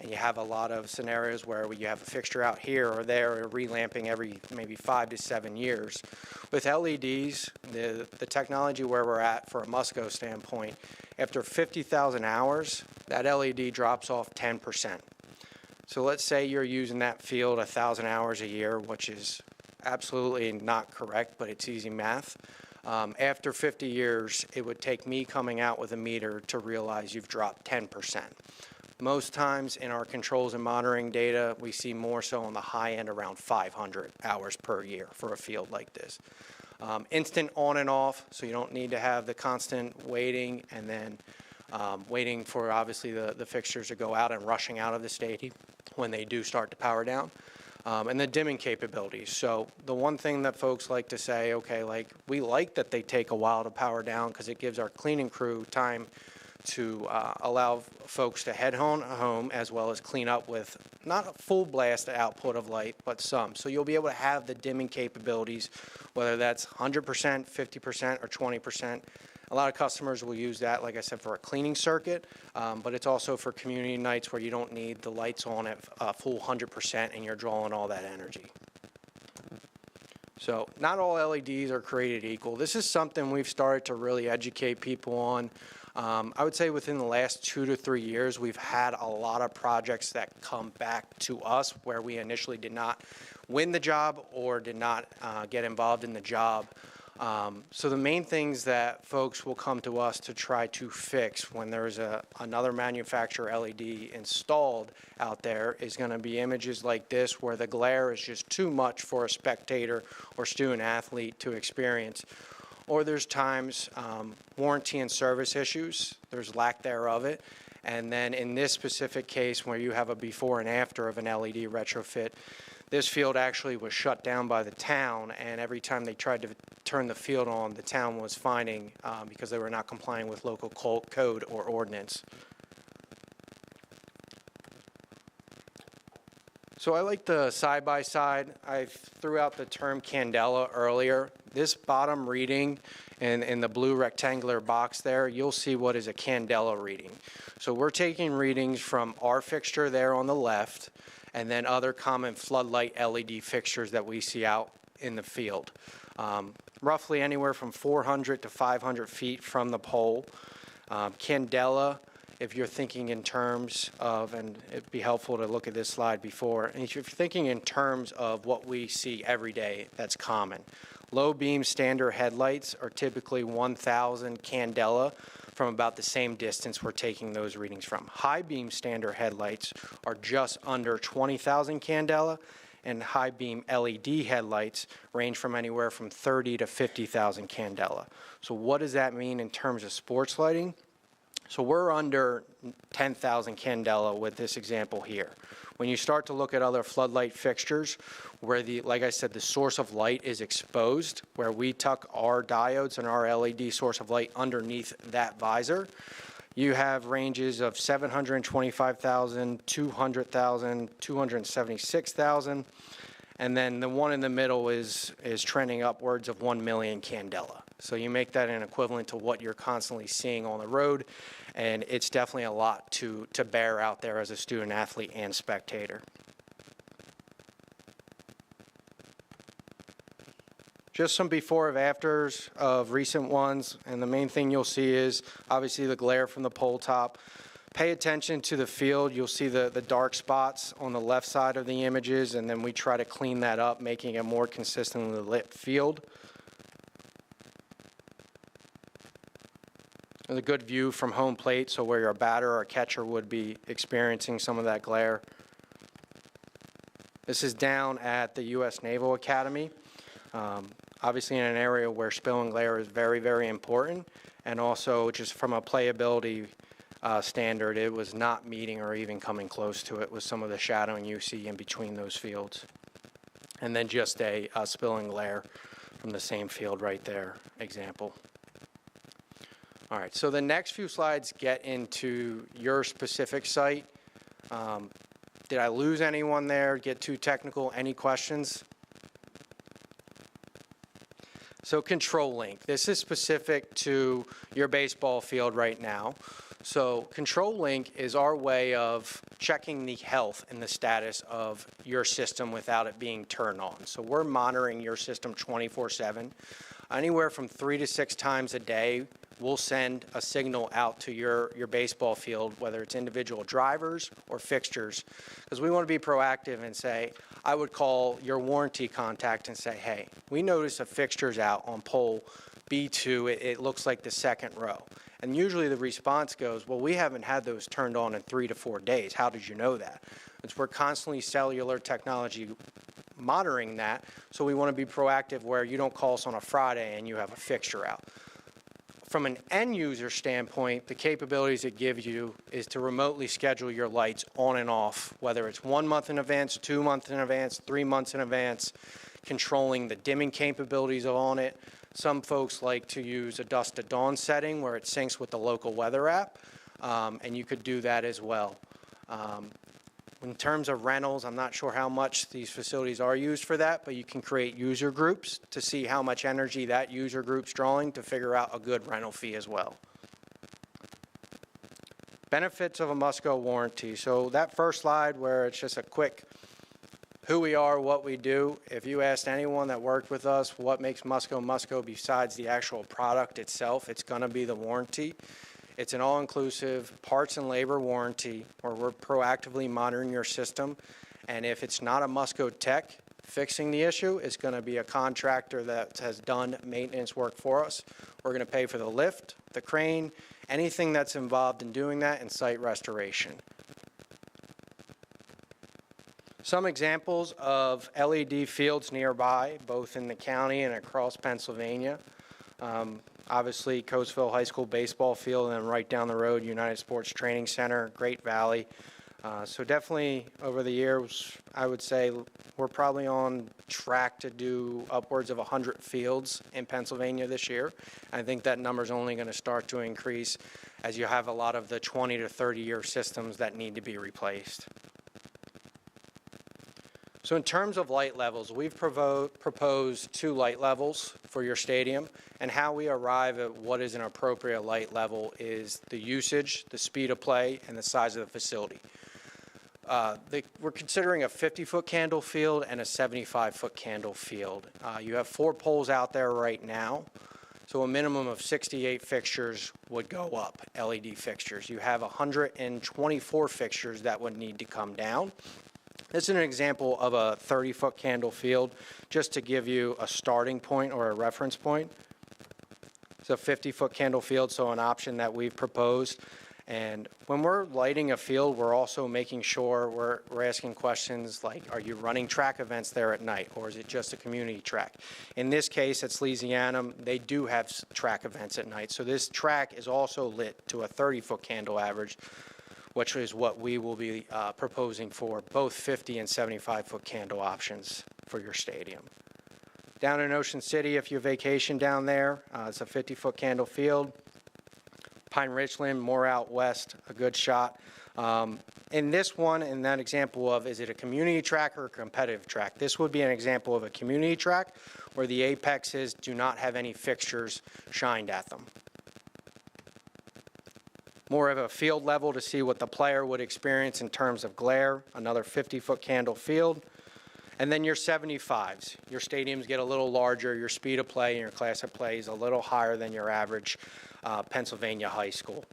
and you have a lot of scenarios where you have a fixture out here or there or relamping every maybe 5 to 7 years. With LEDs, the technology where we're at for a Musco standpoint, after 50,000 hours, that LED drops off 10%. So let's say you're using that field 1,000 hours a year, which is absolutely not correct, but it's easy math. After 50 years, it would take me coming out with a meter to realize you've dropped 10%. Most times in our controls and monitoring data, we see more so on the high end around 500 hours per year for a field like this. Instant on and off, so you don't need to have the constant waiting and then waiting for obviously the fixtures to go out and rushing out of the stadium when they do start to power down. And the dimming capabilities. So the one thing that folks like to say, okay, like we like that they take a while to power down because it gives our cleaning crew time to allow folks to head home as well as clean up with not a full blast output of light, but some. So you'll be able to have the dimming capabilities, whether that's 100%, 50%, or 20%. A lot of customers will use that, like I said, for a cleaning circuit, but it's also for community nights where you don't need the lights on at full 100% and you're drawing all that energy. So not all LEDs are created equal. This is something we've started to really educate people on. I would say within the last 2 to 3 years, we've had a lot of projects that come back to us where we initially did not win the job or did not get involved in the job. So the main things that folks will come to us to try to fix when there's another manufacturer LED installed out there is going to be images like this where the glare is just too much for a spectator or student athlete to experience. Or there's times warranty and service issues, there's lack thereof it. And then in this specific case where you have a before and after of an LED retrofit, this field actually was shut down by the town, and every time they tried to turn the field on, the town was fining because they were not complying with local code or ordinance. So I like the side-by-side. I threw out the term candela earlier. This bottom reading in the blue rectangular box there, you'll see what is a candela reading. So we're taking readings from our fixture there on the left, and then other common floodlight LED fixtures that we see out in the field. roughly anywhere from 400 to 500 feet from the pole. Candela, if you're thinking in terms of, and it'd be helpful to look at this slide before, and if you're thinking in terms of what we see every day that's common. Low beam standard headlights are typically 1,000 candela from about the same distance we're taking those readings from. High beam standard headlights are just under 20,000 candela, and high beam LED headlights range from anywhere from 30 to 50,000 candela. So what does that mean in terms of sports lighting? So we're under 10,000 candela with this example here. When you start to look at other floodlight fixtures where like I said, the source of light is exposed, where we tuck our diodes and our LED source of light underneath that visor, you have ranges of 725,000, 200,000, 276,000, and then the one in the middle is trending upwards of 1 million candela. So you make that an equivalent to what you're constantly seeing on the road, and it's definitely a lot to bear out there as a student athlete and spectator. Just some before and afters of recent ones, and the main thing you'll see is obviously the glare from the pole top. Pay attention to the field. You'll see the dark spots on the left side of the images, and then we try to clean that up, making a more consistently lit field. And a good view from home plate, so where your batter or catcher would be experiencing some of that glare. This is down at the U.S. Naval Academy. Obviously in an area where spill and glare is very, very important, and also just from a playability standard, it was not meeting or even coming close to it with some of the shadowing you see in between those fields. And then just a spill and glare from the same field right there example. All right, so the next few slides get into your specific site. Did I lose anyone there? Get too technical? Any questions? So control link. This is specific to your baseball field right now. So control link is our way of checking the health and the status of your system without it being turned on. So we're monitoring your system 24/7. Anywhere from 3 to 6 times a day, we'll send a signal out to your baseball field, whether it's individual drivers or fixtures, because we want to be proactive and say, I would call your warranty contact and say, hey, we notice a fixture's out on pole B2, it looks like the second row. And usually the response goes, well, we haven't had those turned on in 3 to 4 days. How did you know that? It's we're constantly cellular technology monitoring that, so we want to be proactive where you don't call us on a Friday and you have a fixture out. From an end user standpoint, the capabilities it gives you is to remotely schedule your lights on and off, whether it's 1 month in advance, 2 months in advance, 3 months in advance, controlling the dimming capabilities on it. Some folks like to use a dusk to dawn setting where it syncs with the local weather app, and you could do that as well. In terms of rentals, I'm not sure how much these facilities are used for that, but you can create user groups to see how much energy that user group's drawing to figure out a good rental fee as well. Benefits of a Musco warranty. So that first slide where it's just a quick who we are, what we do. If you asked anyone that worked with us what makes Musco Musco besides the actual product itself, it's going to be the warranty. It's an all-inclusive parts and labor warranty where we're proactively monitoring your system. And if it's not a Musco tech fixing the issue, it's going to be a contractor that has done maintenance work for us. We're going to pay for the lift, the crane, anything that's involved in doing that, and site restoration. Some examples of LED fields nearby, both in the county and across Pennsylvania. Obviously, Coatesville High School baseball field, and then right down the road, United Sports Training Center, Great Valley. So definitely over the years, I would say we're probably on track to do upwards of 100 fields in Pennsylvania this year. I think that number is only going to start to increase as you have a lot of the 20 to 30-year systems that need to be replaced. So in terms of light levels, we've proposed 2 light levels for your stadium, and how we arrive at what is an appropriate light level is the usage, the speed of play, and the size of the facility. we're considering a 50-foot candle field and a 75-foot candle field. You have 4 poles out there right now, so a minimum of 68 fixtures would go up, LED fixtures. You have 124 fixtures that would need to come down. This is an example of a 30-foot candle field, just to give you a starting point or a reference point. It's a 50-foot candle field, so an option that we've proposed. And when we're lighting a field, we're also making sure we're asking questions like, are you running track events there at night, or is it just a community track? In this case, at Salesianum, they do have track events at night. So this track is also lit to a 30-foot candle average, which is what we will be proposing for both 50 and 75-foot candle options for your stadium. Down in Ocean City, if you vacation down there, it's a 50-foot candle field. Pine Richland, more out west, a good shot. In this one, in that example of, is it a community track or a competitive track? This would be an example of a community track where the apexes do not have any fixtures shined at them. More of a field level to see what the player would experience in terms of glare, another 50-foot candle field. And then your 75s. Your stadiums get a little larger, your speed of play and your class of play is a little higher than your average Pennsylvania high school.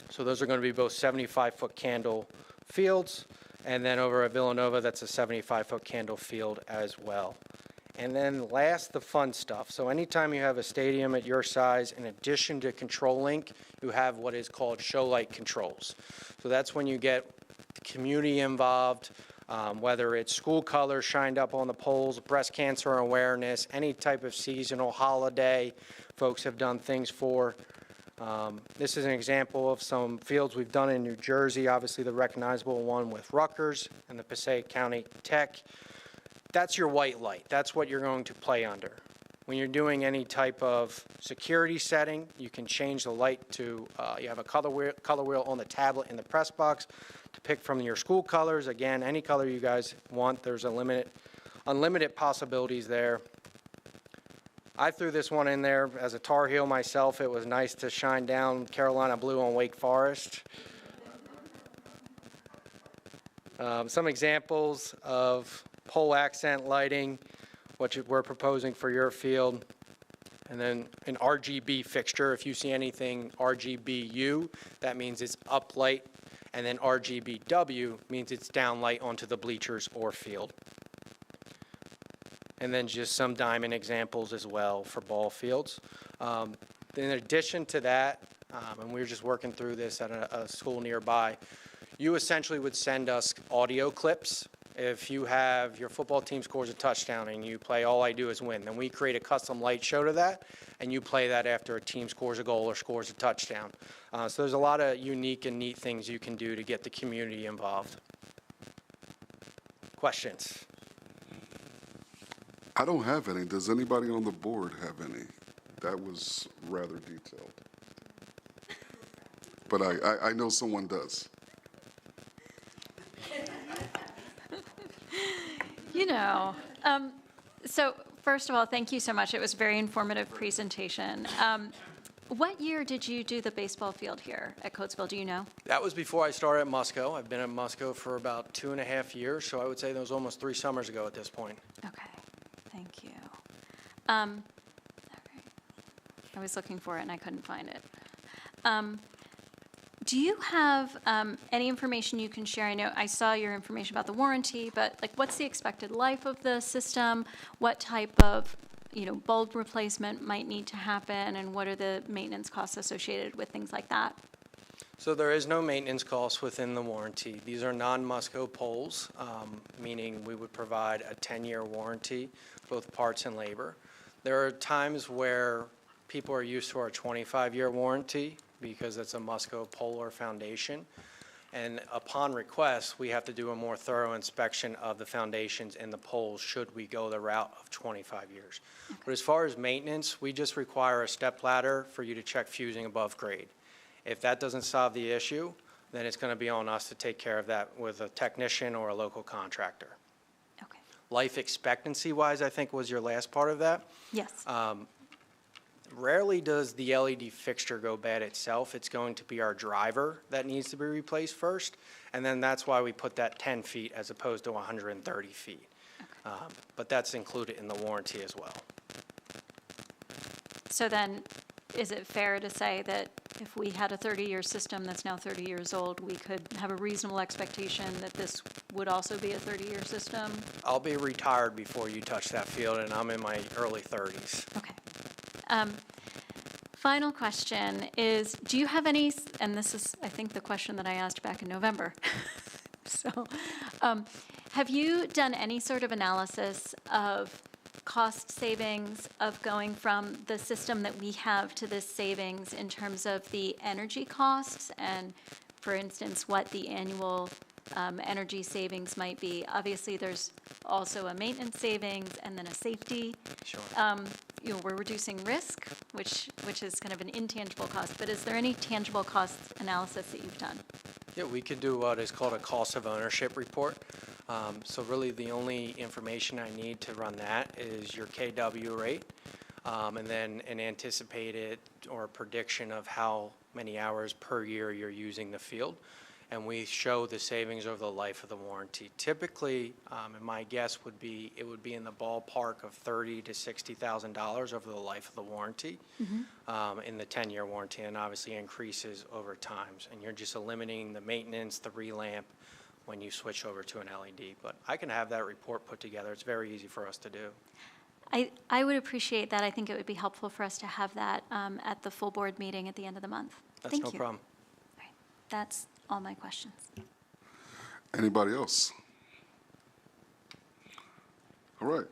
So those are going to be both 75-foot candle fields, and then over at Villanova, that's a 75-foot candle field as well. And then last, the fun stuff. So anytime you have a stadium at your size, in addition to control link, you have what is called show light controls. So that's when you get the community involved, whether it's school colors shined up on the poles, breast cancer awareness, any type of seasonal holiday folks have done things for. This is an example of some fields we've done in New Jersey, obviously the recognizable one with Rutgers and the Passaic County Tech. That's your white light. That's what you're going to play under. When you're doing any type of security setting, you can change the light to, you have a color wheel on the tablet in the press box to pick from your school colors. Again, any color you guys want, there's unlimited possibilities there. I threw this one in there as a Tar Heel myself. It was nice to shine down Carolina blue on Wake Forest. Some examples of pole accent lighting, what we're proposing for your field. And then an RGB fixture. If you see anything RGBU, that means it's up light. And then RGBW means it's down light onto the bleachers or field. And then just some diamond examples as well for ball fields. In addition to that, and we were just working through this at a school nearby, you essentially would send us audio clips. If you have your football team scores a touchdown and you play All I Do Is Win, then we create a custom light show to that, and you play that after a team scores a goal or scores a touchdown. So there's a lot of unique and neat things you can do to get the community involved. Questions?
I don't have any. Does anybody on the board have any? That was rather detailed. But I know someone does.
You know, so first of all, thank you so much. It was a very informative presentation. What year did you do the baseball field here at Coatesville? Do you know?
That was before I started at Musco. I've been at Musco for about 2.5 years, so I would say that was almost 3 summers ago at this point.
Okay, thank you. All right. I was looking for it and I couldn't find it. Do you have any information you can share? I know I saw your information about the warranty, but like, what's the expected life of the system? What type of, bulb replacement might need to happen, and what are the maintenance costs associated with things like that?
So there is no maintenance costs within the warranty. These are non-Musco poles, meaning we would provide a 10-year warranty, both parts and labor. There are times where people are used to our 25-year warranty because it's a Musco pole or foundation. And upon request, we have to do a more thorough inspection of the foundations and the poles should we go the route of 25 years. Okay. But as far as maintenance, we just require a step ladder for you to check fusing above grade. If that doesn't solve the issue, then it's going to be on us to take care of that with a technician or a local contractor.
Okay.
Life expectancy-wise, I think was your last part of that.
Yes.
Rarely does the LED fixture go bad itself. It's going to be our driver that needs to be replaced first, and then that's why we put that 10 feet as opposed to 130 feet. But that's included in the warranty as well.
So then, is it fair to say that if we had a 30-year system that's now 30 years old, we could have a reasonable expectation that this would also be a 30-year system?
I'll be retired before you touch that field, and I'm in my early 30s.
Okay. Final question is, do you have any, and this is, I think, the question that I asked back in November. So, have you done any sort of analysis of cost savings of going from the system that we have to this savings in terms of the energy costs and, for instance, what the annual energy savings might be? Obviously, there's also a maintenance savings and then a safety.
Sure.
We're reducing risk, which is kind of an intangible cost, but is there any tangible cost analysis that you've done?
Yeah, we could do what is called a cost of ownership report. So really the only information I need to run that is your KW rate, and then an anticipated or a prediction of how many hours per year you're using the field. And we show the savings over the life of the warranty. Typically, and my guess would be, it would be in the ballpark of $30,000 to $60,000 over the life of the warranty, in the 10-year warranty, and obviously increases over time. And you're just eliminating the maintenance, the relamp, when you switch over to an LED. But I can have that report put together. It's very easy for us to do.
I would appreciate that. I think it would be helpful for us to have that at the full board meeting at the end of the month.
That's
Thank
no
you.
problem.
All right. That's all my questions.
Anybody else? All right.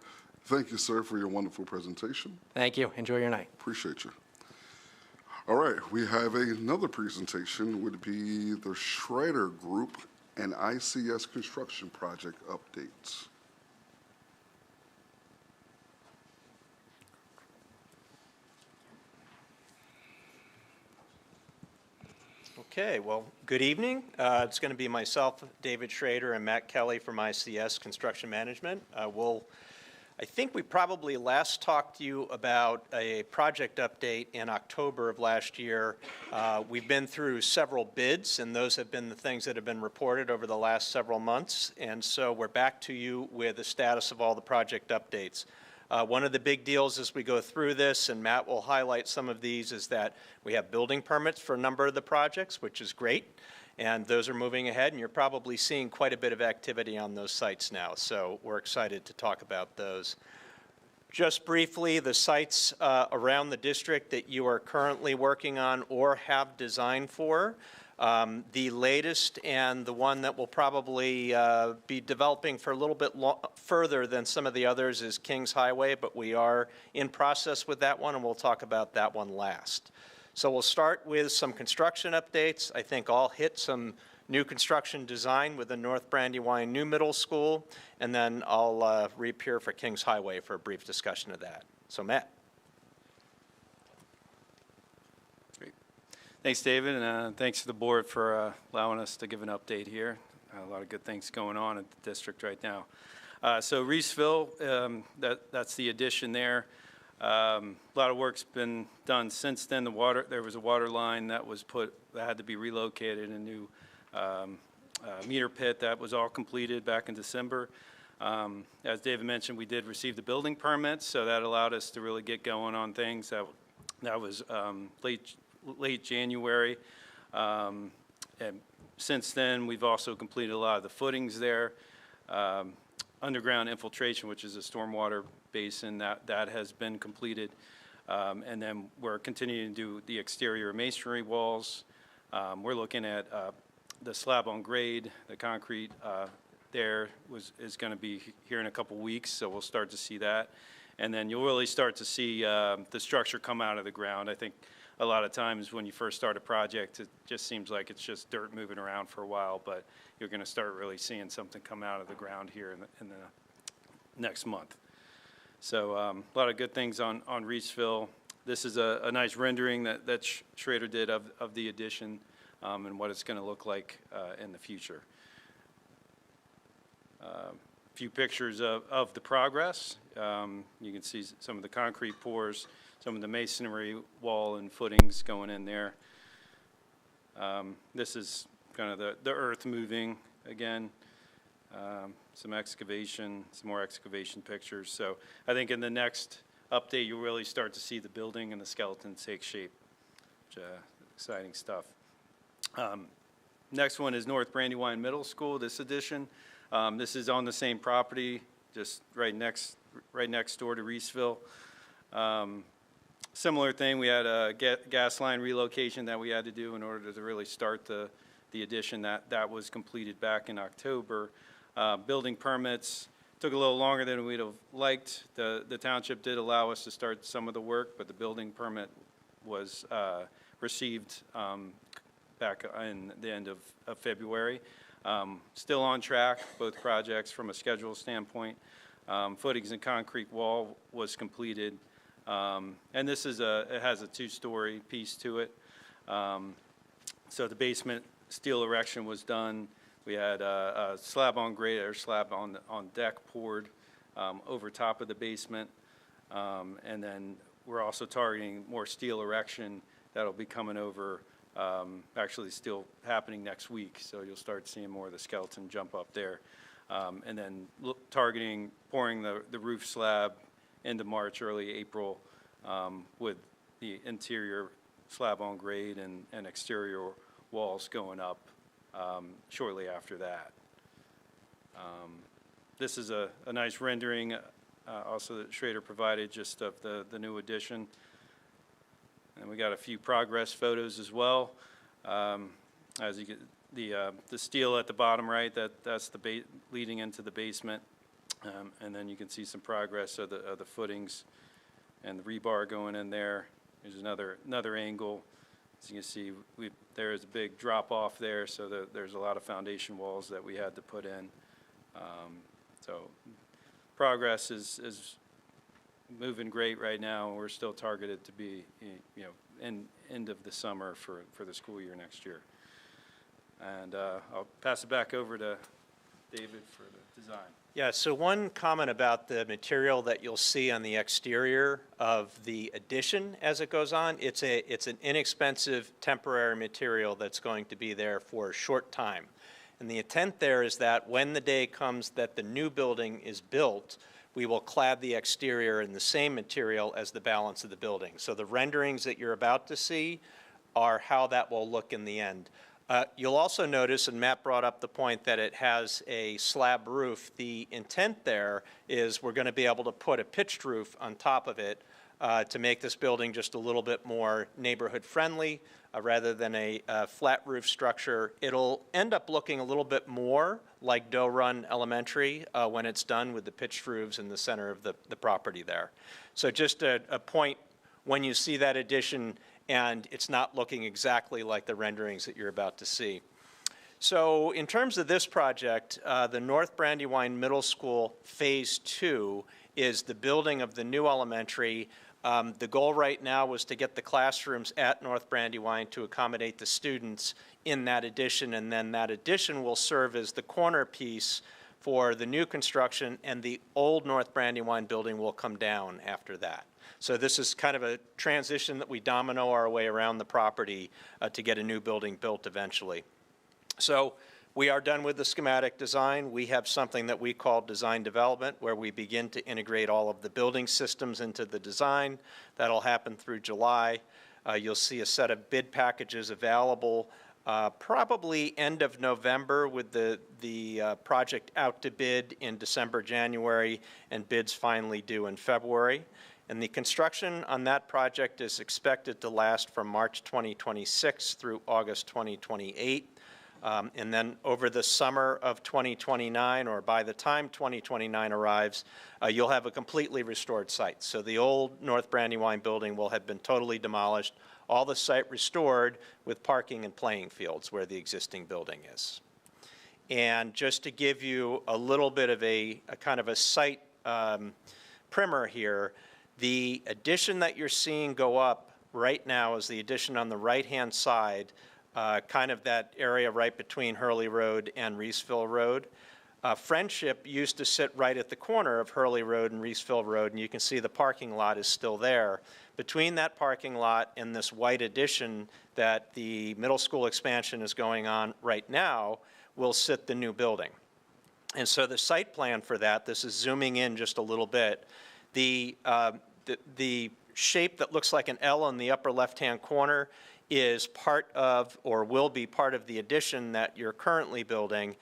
Thank you, sir, for your wonderful presentation.
Thank you. Enjoy your night.
Appreciate you. All right, we have another presentation, would be the Schrader Group and ICS construction project updates.
Okay, well, good evening. It's going to be myself, David Schrader, and Matt Kelly from ICS Construction Management. I think we probably last talked to you about a project update in October of last year. We've been through several bids, and those have been the things that have been reported over the last several months. And so we're back to you with the status of all the project updates. One of the big deals as we go through this, and Matt will highlight some of these, is that we have building permits for a number of the projects, which is great. And those are moving ahead, and you're probably seeing quite a bit of activity on those sites now. So we're excited to talk about those. Just briefly, the sites around the district that you are currently working on or have designed for. The latest and the one that will probably be developing for a little bit further than some of the others is Kings Highway, but we are in process with that one, and we'll talk about that one last. So we'll start with some construction updates. I think I'll hit some new construction design with the North Brandywine New Middle School, and then I'll reappear for Kings Highway for a brief discussion of that. So Matt.
Thanks, David, and thanks to the board for allowing us to give an update here. A lot of good things going on at the district right now. So Reeseville, that's the addition there. A lot of work's been done since then. There was a water line that was that had to be relocated, a new meter pit that was all completed back in December. As David mentioned, we did receive the building permits, so that allowed us to really get going on things. That was late January. And since then, we've also completed a lot of the footings there. Underground infiltration, which is a stormwater basin, that has been completed. And then we're continuing to do the exterior masonry walls. We're looking at the slab on grade, the concrete there is going to be here in a couple weeks, so we'll start to see that. And then you'll really start to see the structure come out of the ground. I think a lot of times when you first start a project, it just seems like it's just dirt moving around for a while, but you're going to start really seeing something come out of the ground here in the next month. So a lot of good things on Reeseville. This is a nice rendering that Schrader did of the addition and what it's going to look like in the future. few pictures of the progress. You can see some of the concrete pours, some of the masonry wall and footings going in there. This is kind of the earth moving again. Some excavation, some more excavation pictures. So I think in the next update, you'll really start to see the building and the skeleton take shape, which exciting stuff. Next one is North Brandywine Middle School, this edition. This is on the same property, just right next door to Reeseville. Similar thing, we had a gas line relocation that we had to do in order to really start the addition. That was completed back in October. Building permits took a little longer than we'd have liked. The township did allow us to start some of the work, but the building permit was received back in the end of February. Still on track, both projects from a schedule standpoint. Footings and concrete wall was completed. And this is it has a two-story piece to it. So the basement steel erection was done. We had a slab on grade or slab on deck poured over top of the basement. And then we're also targeting more steel erection that'll be coming over, actually still happening next week. So you'll start seeing more of the skeleton jump up there. And then targeting pouring the roof slab into March, early April, with the interior slab on grade and exterior walls going up shortly after that. This is a nice rendering also that Schrader provided just of the new addition. And we got a few progress photos as well. As you get the steel at the bottom right, that's the leading into the basement. And then you can see some progress of the footings and the rebar going in there. There's another angle. As you can see, there is a big drop off there, so there's a lot of foundation walls that we had to put in. So progress is moving great right now. We're still targeted to be, end of the summer for the school year next year. And I'll pass it back over to David for the design.
Yeah, so one comment about the material that you'll see on the exterior of the addition as it goes on. It's an inexpensive temporary material that's going to be there for a short time. And the intent there is that when the day comes that the new building is built, we will clad the exterior in the same material as the balance of the building. So the renderings that you're about to see are how that will look in the end. You'll also notice, and Matt brought up the point that it has a slab roof. The intent there is we're going to be able to put a pitched roof on top of it to make this building just a little bit more neighborhood friendly rather than a flat roof structure. It'll end up looking a little bit more like Doe Run Elementary when it's done with the pitched roofs in the center of the property there. So just a point when you see that addition, and it's not looking exactly like the renderings that you're about to see. So in terms of this project, the North Brandywine Middle School Phase 2 is the building of the new elementary. The goal right now was to get the classrooms at North Brandywine to accommodate the students in that addition, and then that addition will serve as the corner piece for the new construction, and the old North Brandywine building will come down after that. So this is kind of a transition that we domino our way around the property to get a new building built eventually. So we are done with the schematic design. We have something that we call design development, where we begin to integrate all of the building systems into the design. That'll happen through July. You'll see a set of bid packages available probably end of November, with the project out to bid in December, January, and bids finally due in February. And the construction on that project is expected to last from March 2026 through August 2028. And then over the summer of 2029, or by the time 2029 arrives, you'll have a completely restored site. So the old North Brandywine building will have been totally demolished, all the site restored with parking and playing fields where the existing building is. And just to give you a little bit of a kind of a site primer here, the addition that you're seeing go up right now is the addition on the right-hand side, kind of that area right between Hurley Road and Reeseville Road. Friendship used to sit right at the corner of Hurley Road and Reeseville Road, and you can see the parking lot is still there. Between that parking lot and this white addition that the middle school expansion is going on right now will sit the new building. And so the site plan for that, this is zooming in just a little bit, the shape that looks like an L in the upper left-hand corner is part of, or will be part of, the addition that you're currently building.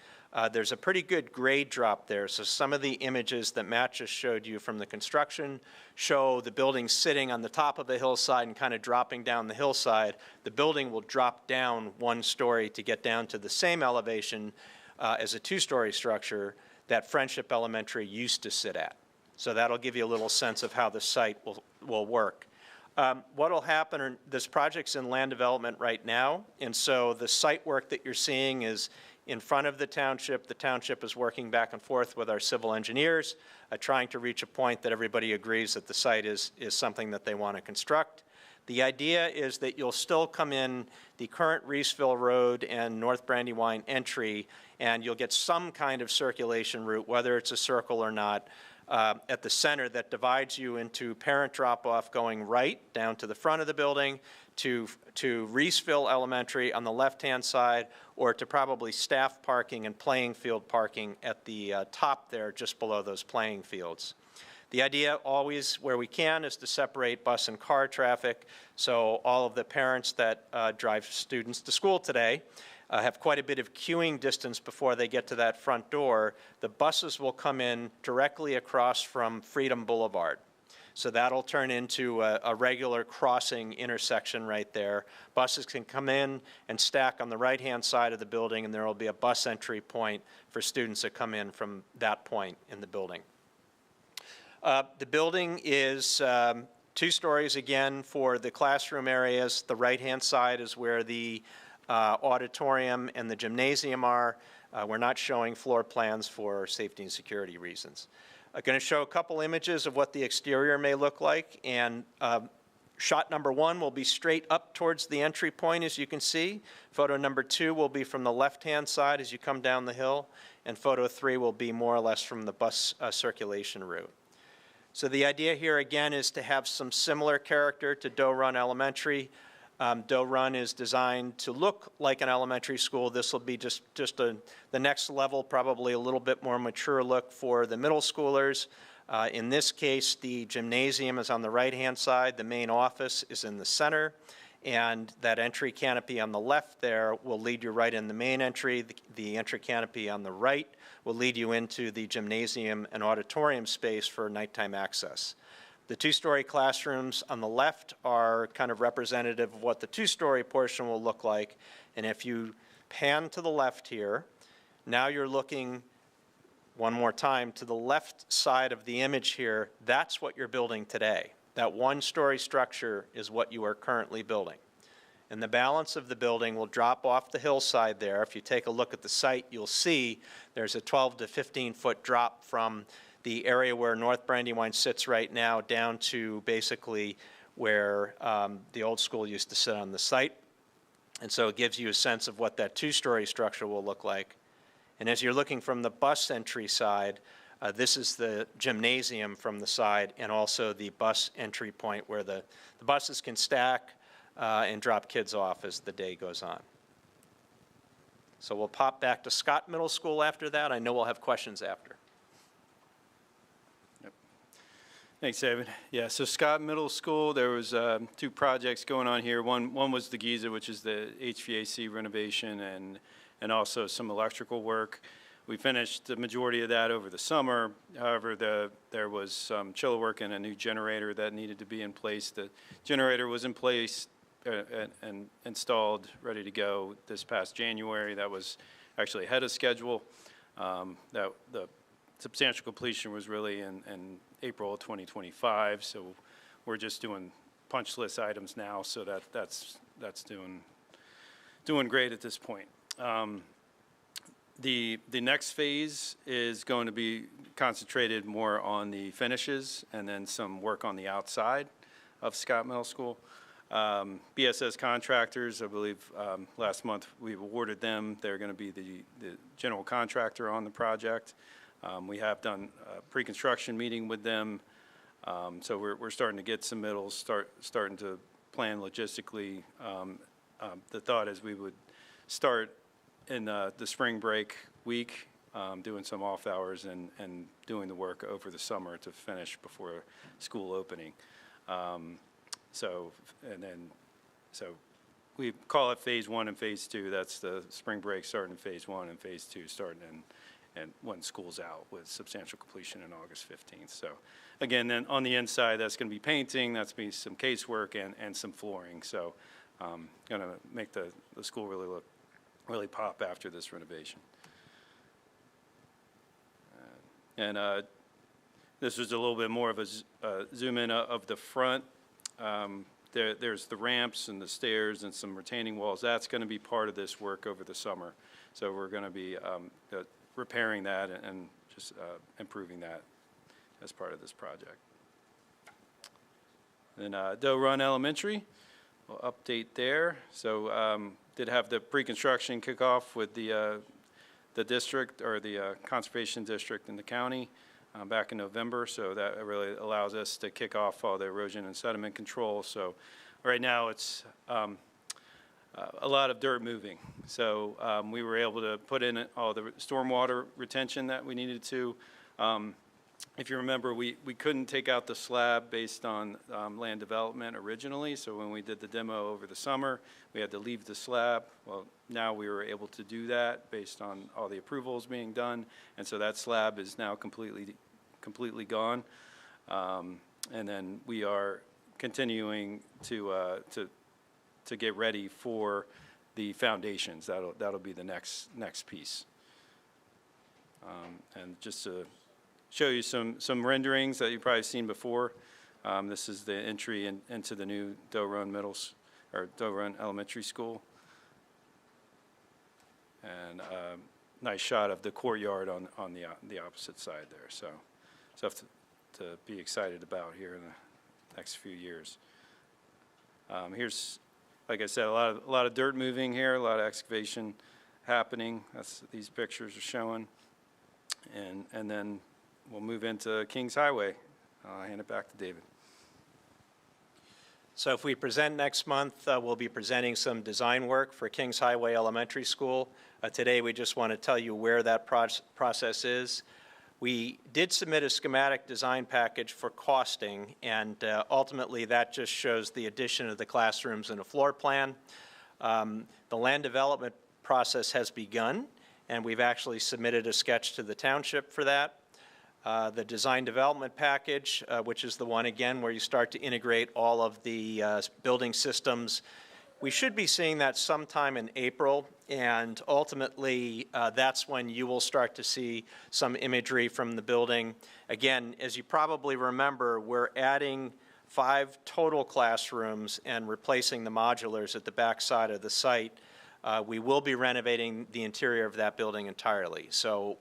There's a pretty good grade drop there. So some of the images that Matt just showed you from the construction show the building sitting on the top of a hillside and kind of dropping down the hillside. The building will drop down 1 story to get down to the same elevation as a 2-story structure that Friendship Elementary used to sit at. So that'll give you a little sense of how the site will work. What will happen, this project's in land development right now, and so the site work that you're seeing is in front of the township. The township is working back and forth with our civil engineers, trying to reach a point that everybody agrees that the site is something that they want to construct. The idea is that you'll still come in the current Reeseville Road and North Brandywine entry, and you'll get some kind of circulation route, whether it's a circle or not, at the center that divides you into parent drop-off going right down to the front of the building, to Reeseville Elementary on the left-hand side, or to probably staff parking and playing field parking at the top there, just below those playing fields. The idea always, where we can, is to separate bus and car traffic, so all of the parents that drive students to school today have quite a bit of queuing distance before they get to that front door. The buses will come in directly across from Freedom Boulevard. So that'll turn into a regular crossing intersection right there. Buses can come in and stack on the right-hand side of the building, and there will be a bus entry point for students that come in from that point in the building. The building is 2 stories again for the classroom areas. The right-hand side is where the auditorium and the gymnasium are. We're not showing floor plans for safety and security reasons. I'm going to show a couple images of what the exterior may look like, and shot number 1 will be straight up towards the entry point, as you can see. Photo number 2 will be from the left-hand side as you come down the hill, and photo 3 will be more or less from the bus circulation route. So the idea here again is to have some similar character to Doe Run Elementary. Doe Run is designed to look like an elementary school. This will be just the next level, probably a little bit more mature look for the middle schoolers. In this case, the gymnasium is on the right-hand side. The main office is in the center. And that entry canopy on the left there will lead you right in the main entry. The entry canopy on the right will lead you into the gymnasium and auditorium space for nighttime access. The 2-story classrooms on the left are kind of representative of what the 2-story portion will look like. And if you pan to the left here, now you're looking one more time to the left side of the image here. That's what you're building today. That 1-story structure is what you are currently building. And the balance of the building will drop off the hillside there. If you take a look at the site, you'll see there's a 12 to 15-foot drop from the area where North Brandywine sits right now down to basically where the old school used to sit on the site. And so it gives you a sense of what that 2-story structure will look like. And as you're looking from the bus entry side, this is the gymnasium from the side, and also the bus entry point where the buses can stack and drop kids off as the day goes on. So we'll pop back to Scott Middle School after that. I know we'll have questions after.
Thanks, David. Yeah, so Scott Middle School, there was 2 projects going on here. One was the Giza, which is the HVAC renovation, and also some electrical work. We finished the majority of that over the summer. However, there was some chiller work and a new generator that needed to be in place. The generator was in place and installed, ready to go this past January. That was actually ahead of schedule. The substantial completion was really in April of 2025, so we're just doing punch list items now, so that's doing great at this point. The next phase is going to be concentrated more on the finishes and then some work on the outside of Scott Middle School. BSS contractors, I believe last month we awarded them. They're going to be the general contractor on the project. We have done a pre-construction meeting with them. So we're starting to get submittals, starting to plan logistically. The thought is we would start in the spring break week, doing some off hours and doing the work over the summer to finish before school opening. So we call it phase 1 and phase 2. That's the spring break starting in phase 1 and phase 2 starting and when school's out, with substantial completion in August 15th. So again, then on the inside, that's going to be painting, that's going to be some casework and some flooring. So going to make the school really pop after this renovation. And this is a little bit more of a zoom in of the front. There's the ramps and the stairs and some retaining walls. That's going to be part of this work over the summer. So we're going to be repairing that and just improving that as part of this project. Then Doe Run Elementary, we'll update there. So did have the pre-construction kickoff with the district, or the conservation district in the county back in November. So that really allows us to kick off all the erosion and sediment control. So right now it's a lot of dirt moving. So we were able to put in all the stormwater retention that we needed to. If you remember, we couldn't take out the slab based on land development originally. So when we did the demo over the summer, we had to leave the slab. Well, now we were able to do that based on all the approvals being done. And so that slab is now completely gone. And then we are continuing to get ready for the foundations. That'll be the next piece. And just to show you some renderings that you've probably seen before. This is the entry into the new Doe Run Doe Run Elementary School. And nice shot of the courtyard on the opposite side there. So stuff to be excited about here in the next few years. Here's, like I said, a lot of dirt moving here, a lot of excavation happening. That's what these pictures are showing. And then we'll move into Kings Highway. I'll hand it back to David.
So if we present next month, we'll be presenting some design work for Kings Highway Elementary School. Today, we just want to tell you where that process is. We did submit a schematic design package for costing, and ultimately that just shows the addition of the classrooms and a floor plan. The land development process has begun, and we've actually submitted a sketch to the township for that. The design development package, which is the one, again, where you start to integrate all of the building systems. We should be seeing that sometime in April, and ultimately that's when you will start to see some imagery from the building. Again, as you probably remember, we're adding 5 total classrooms and replacing the modulars at the back side of the site. We will be renovating the interior of that building entirely. So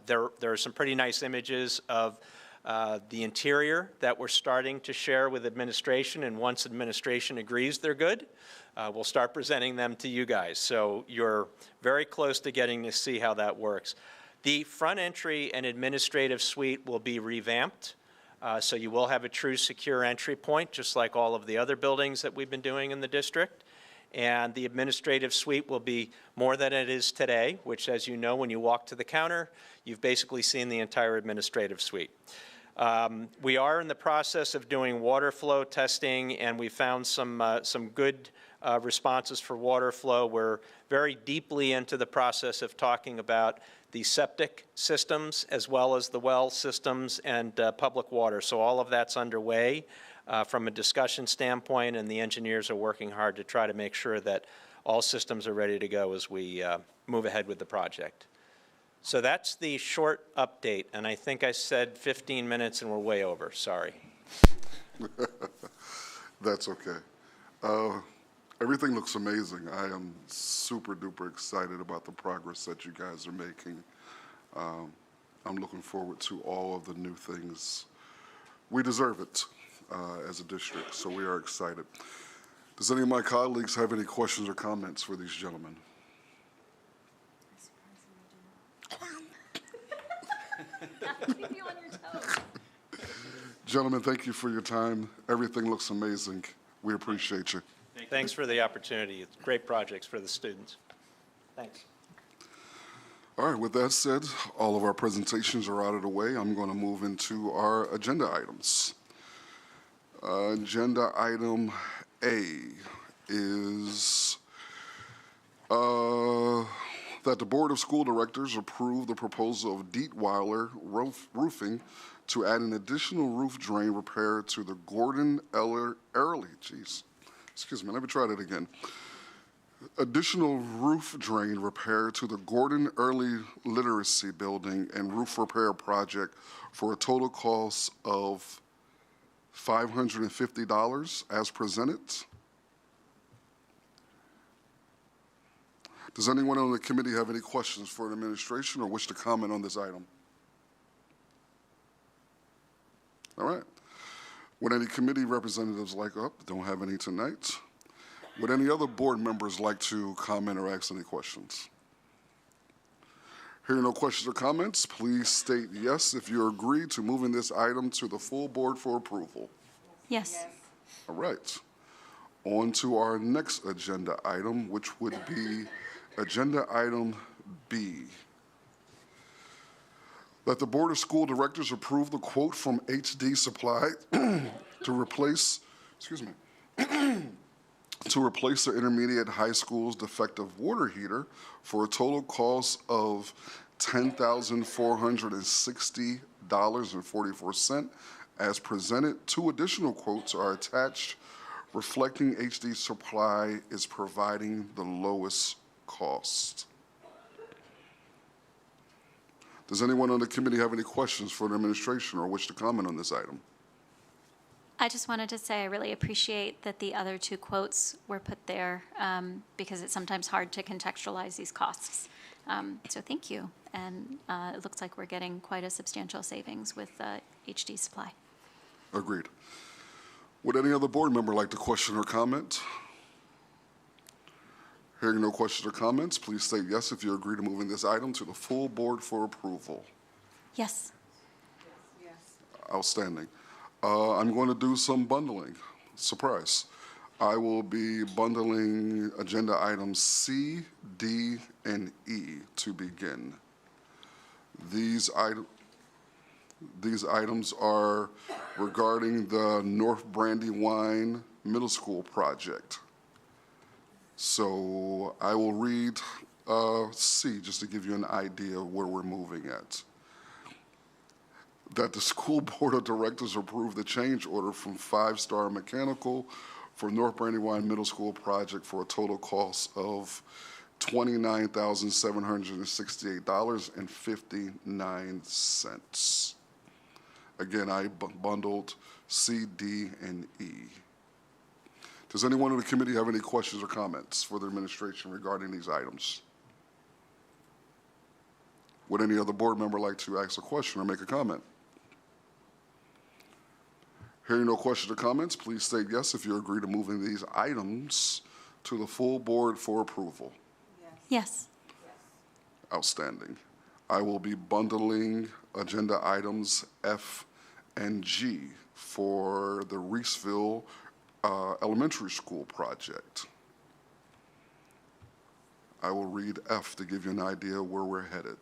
there are some pretty nice images of the interior that we're starting to share with administration, and once administration agrees they're good, we'll start presenting them to you guys. So you're very close to getting to see how that works. The front entry and administrative suite will be revamped. So you will have a true secure entry point, just like all of the other buildings that we've been doing in the district. And the administrative suite will be more than it is today, which, as you know, when you walk to the counter, you've basically seen the entire administrative suite. We are in the process of doing water flow testing, and we found some good responses for water flow. We're very deeply into the process of talking about the septic systems as well as the well systems and public water. So all of that's underway from a discussion standpoint, and the engineers are working hard to try to make sure that all systems are ready to go as we move ahead with the project. So that's the short update, and I think I said 15 minutes and we're way over, sorry.
That's okay. Everything looks amazing. I am super duper excited about the progress that you guys are making. I'm looking forward to all of the new things. We deserve it as a district, so we are excited. Does any of my colleagues have any questions or comments for these gentlemen?
Keep you on your toes.
Gentlemen, thank you for your time. Everything looks amazing. We appreciate you.
Thanks for the opportunity. It's great projects for the students. Thanks.
All right, with that said, all of our presentations are out of the way. I'm going to move into our agenda items. Agenda item A is that the Board of School Directors approve the proposal of Dietweiler Roofing to add an additional roof drain repair to the Gordon Early, excuse me, let me try that again. Additional roof drain repair to the Gordon Early Literacy Building and roof repair project for a total cost of $550 as presented. Does anyone on the committee have any questions for the administration or wish to comment on this item? All right. Would any committee representatives like up? Don't have any tonight. Would any other board members like to comment or ask any questions? Hearing no questions or comments, please state yes if you agree to moving this item to the full board for approval.
Yes.
All right. On to our next agenda item, which would be agenda item B. That the Board of School Directors approve the quote from HD Supply to replace the intermediate high school's defective water heater for a total cost of $10,460.44 as presented. Two additional quotes are attached reflecting HD Supply is providing the lowest cost. Does anyone on the committee have any questions for the administration or wish to comment on this item?
I just wanted to say I really appreciate that the other two quotes were put there because it's sometimes hard to contextualize these costs. So thank you. And it looks like we're getting quite a substantial savings with HD Supply.
Agreed. Would any other board member like to question or comment? Hearing no questions or comments, please state yes if you agree to moving this item to the full board for approval.
Yes.
Outstanding. I'm going to do some bundling. Surprise. I will be bundling agenda items C, D, and E to begin. These items are regarding the North Brandywine Middle School project. So I will read C just to give you an idea of where we're moving at. That the school board of directors approve the change order from Five Star Mechanical for North Brandywine Middle School project for a total cost of $29,768.59. Again, I bundled C, D, and E. Does anyone on the committee have any questions or comments for the administration regarding these items? Would any other board member like to ask a question or make a comment? Hearing no questions or comments, please state yes if you agree to moving these items to the full board for approval.
Yes.
Outstanding. I will be bundling agenda items F and G for the Coatesville Elementary School project. I will read F to give you an idea where we're headed.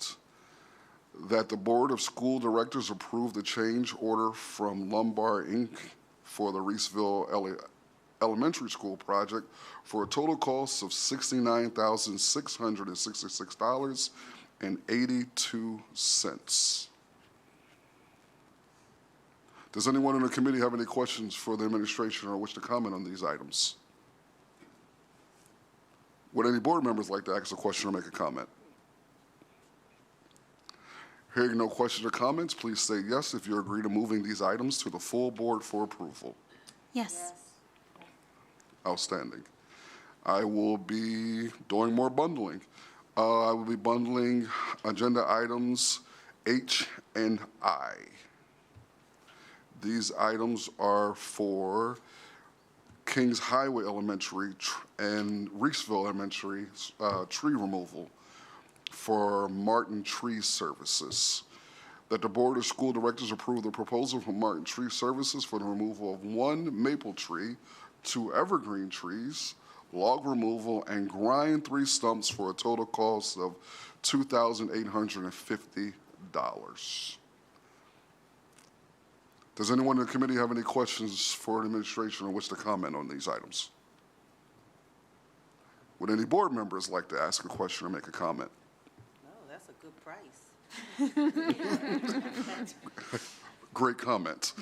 That the Board of School Directors approve the change order from Lumbar Inc. for the Coatesville Elementary School project for a total cost of $69,666.82. Does anyone in the committee have any questions for the administration or wish to comment on these items? Would any board members like to ask a question or make a comment? Hearing no questions or comments, please say yes if you agree to moving these items to the full board for approval.
Yes.
Outstanding. I will be doing more bundling. I will be bundling agenda items H and I. These items are for Kings Highway Elementary and Reeseville Elementary tree removal for Martin Tree Services. That the Board of School Directors approve the proposal from Martin Tree Services for the removal of 1 maple tree, 2 evergreen trees, log removal, and grind 3 stumps for a total cost of $2,850. Does anyone in the committee have any questions for the administration or wish to comment on these items? Would any board members like to ask a question or make a comment?
No, that's a good price.
Great comment.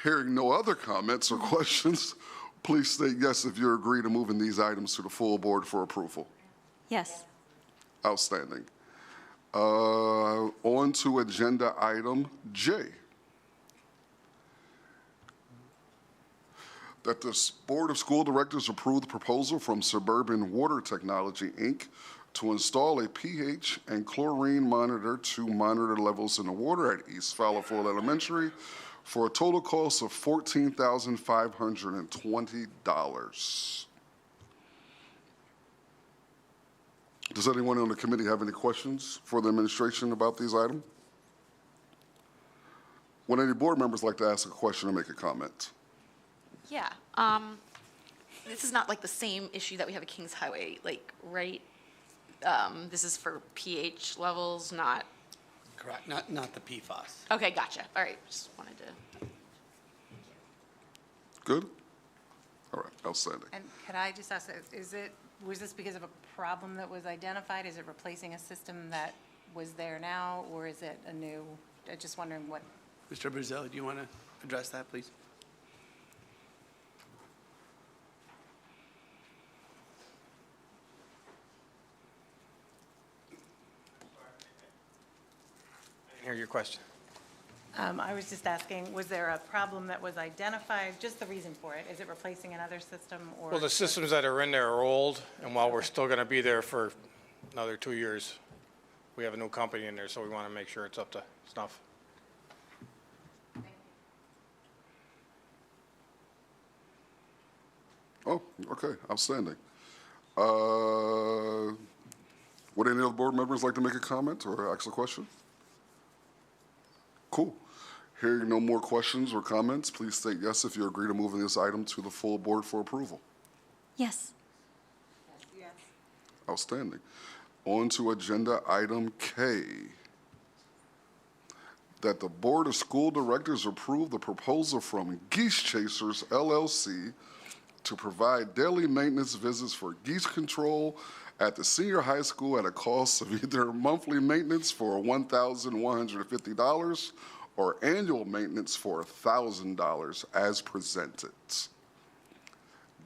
Hearing no other comments or questions, please state yes if you agree to moving these items to the full board for approval.
Yes.
Outstanding. On to agenda item J. That the Board of School Directors approve the proposal from Suburban Water Technology, Inc. to install a pH and chlorine monitor to monitor levels in the water at East Fallowfield Elementary for a total cost of $14,520. Does anyone on the committee have any questions for the administration about these items? Would any board members like to ask a question or make a comment?
Yeah. This is not like the same issue that we have at Kings Highway, like, right? This is for pH levels, not,
Correct, not the PFAS.
okay, gotcha. All right, just wanted to.
Good? All right, outstanding.
And could I just ask, was this because of a problem that was identified? Is it replacing a system that was there now, or is it a new, just wondering what?
Mr. Brazil, do you want to address that, please?
Hear your question.
I was just asking, was there a problem that was identified? Just the reason for it? Is it replacing another system or?
Well, the systems that are in there are old, and while we're still going to be there for another 2 years, we have a new company in there, so we want to make sure it's up to snuff.
Oh, okay, outstanding. Would any other board members like to make a comment or ask a question? Cool. Hearing no more questions or comments, please state yes if you agree to moving this item to the full board for approval.
Yes.
Yes.
Outstanding. On to agenda item K. That the Board of School Directors approve the proposal from Geese Chasers LLC to provide daily maintenance visits for geese control at the senior high school at a cost of either monthly maintenance for $1,150 or annual maintenance for $1,000 as presented.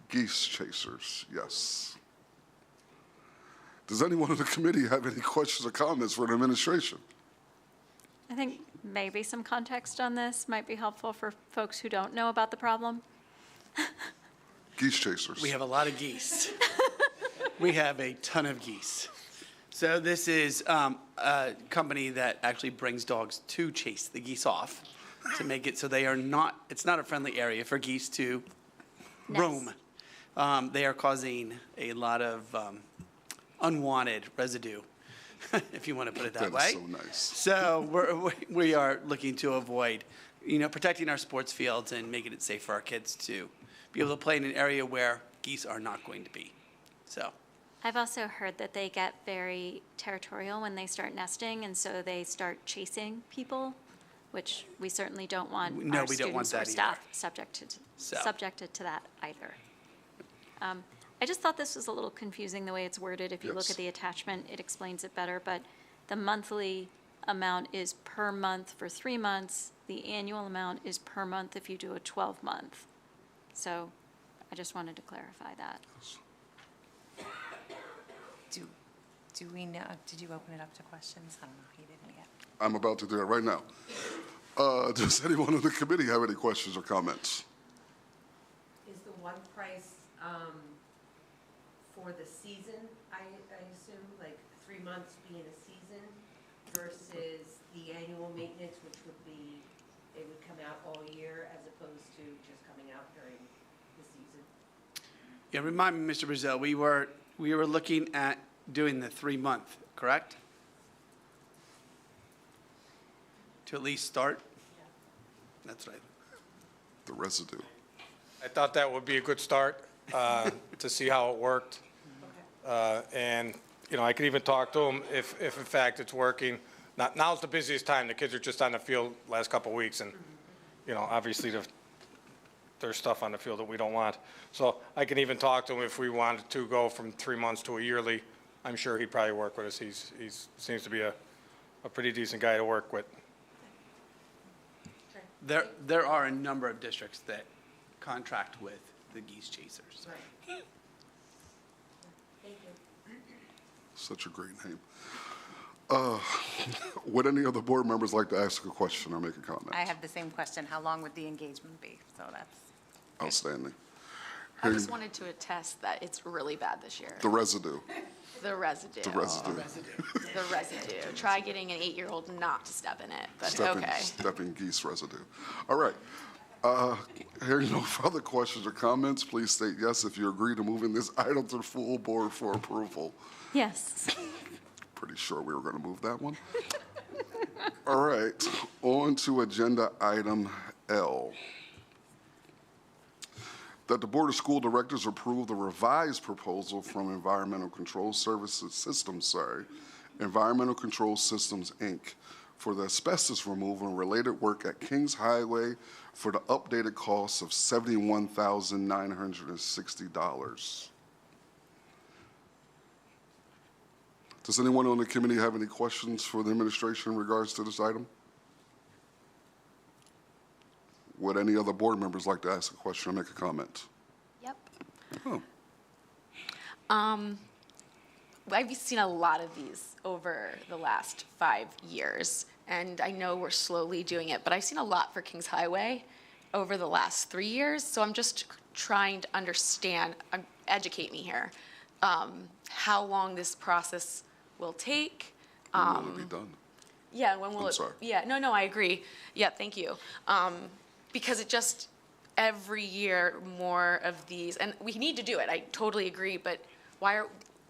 Geese Chasers, yes. Does anyone on the committee have any questions or comments for the administration?
I think maybe some context on this might be helpful for folks who don't know about the problem.
Geese Chasers.
We have a lot of geese. We have a ton of geese. So this is a company that actually brings dogs to chase the geese off to make it so they are not, it's not a friendly area for geese to roam. They are causing a lot of unwanted residue, if you want to put it that way.
That is so nice.
So we are looking to avoid, protecting our sports fields and making it safe for our kids to be able to play in an area where geese are not going to be. So.
I've also heard that they get very territorial when they start nesting, and so they start chasing people, which we certainly don't want
No,
our
we don't want
students or
that
staff
either.
subjected to that either. I just thought this was a little confusing the way it's worded. If you look
Yes.
at the attachment, it explains it better, but the monthly amount is per month for 3 months. The annual amount is per month if you do a 12-month. So I just wanted to clarify that.
Do we know, did you open it up to questions? I don't know, you didn't yet.
I'm about to do that right now. Does anyone on the committee have any questions or comments?
Is the one price for the season, I assume, like 3 months being a season versus the annual maintenance, which would be, it would come out all year as opposed to just coming out during
Yeah, remind me, Mr. Brazil, we were looking at doing the 3-month, correct? To at least start? That's right.
The residue.
I thought that would be a good start to see how it worked. And, you know, I could even talk to them if in fact it's working. Now's the busiest time. The kids are just on the field last couple of weeks, and, you know, obviously there's stuff on the field that we don't want. So I can even talk to him if we wanted to go from 3 months to a yearly. I'm sure he'd probably work with us. He seems to be a pretty decent guy to work with.
There are a number of districts that contract with the Geese Chasers.
Right. Thank you.
Such a great name. Would any other board members like to ask a question or make a comment?
I have the same question. How long would the engagement be? So that's.
Outstanding.
I just wanted to attest that it's really bad this year.
The residue.
The residue.
The residue.
The residue. Try getting an 8-year-old not to step in it, but okay.
Stepping geese residue. All right. Hearing no further questions or comments, please state yes if you agree to moving this item to the full board for approval.
Yes.
Pretty sure we were going to move that one. All right. On to agenda item L. That the Board of School Directors approve the revised proposal from Environmental Control Systems, Environmental Control Systems, Inc., for the asbestos removal and related work at Kings Highway for the updated cost of $71,960. Does anyone on the committee have any questions for the administration in regards to this item? Would any other board members like to ask a question or make a comment?
Yep.
Oh.
I've seen a lot of these over the last 5 years, and I know we're slowly doing it, but I've seen a lot for Kings Highway over the last 3 years, so I'm just trying to understand, educate me here, how long this process will take.
When will it be done?
Yeah, when will
I'm
it?
sorry.
Yeah, no, I agree. Yeah, thank you. Because it just, every year, more of these, and we need to do it, I totally agree, but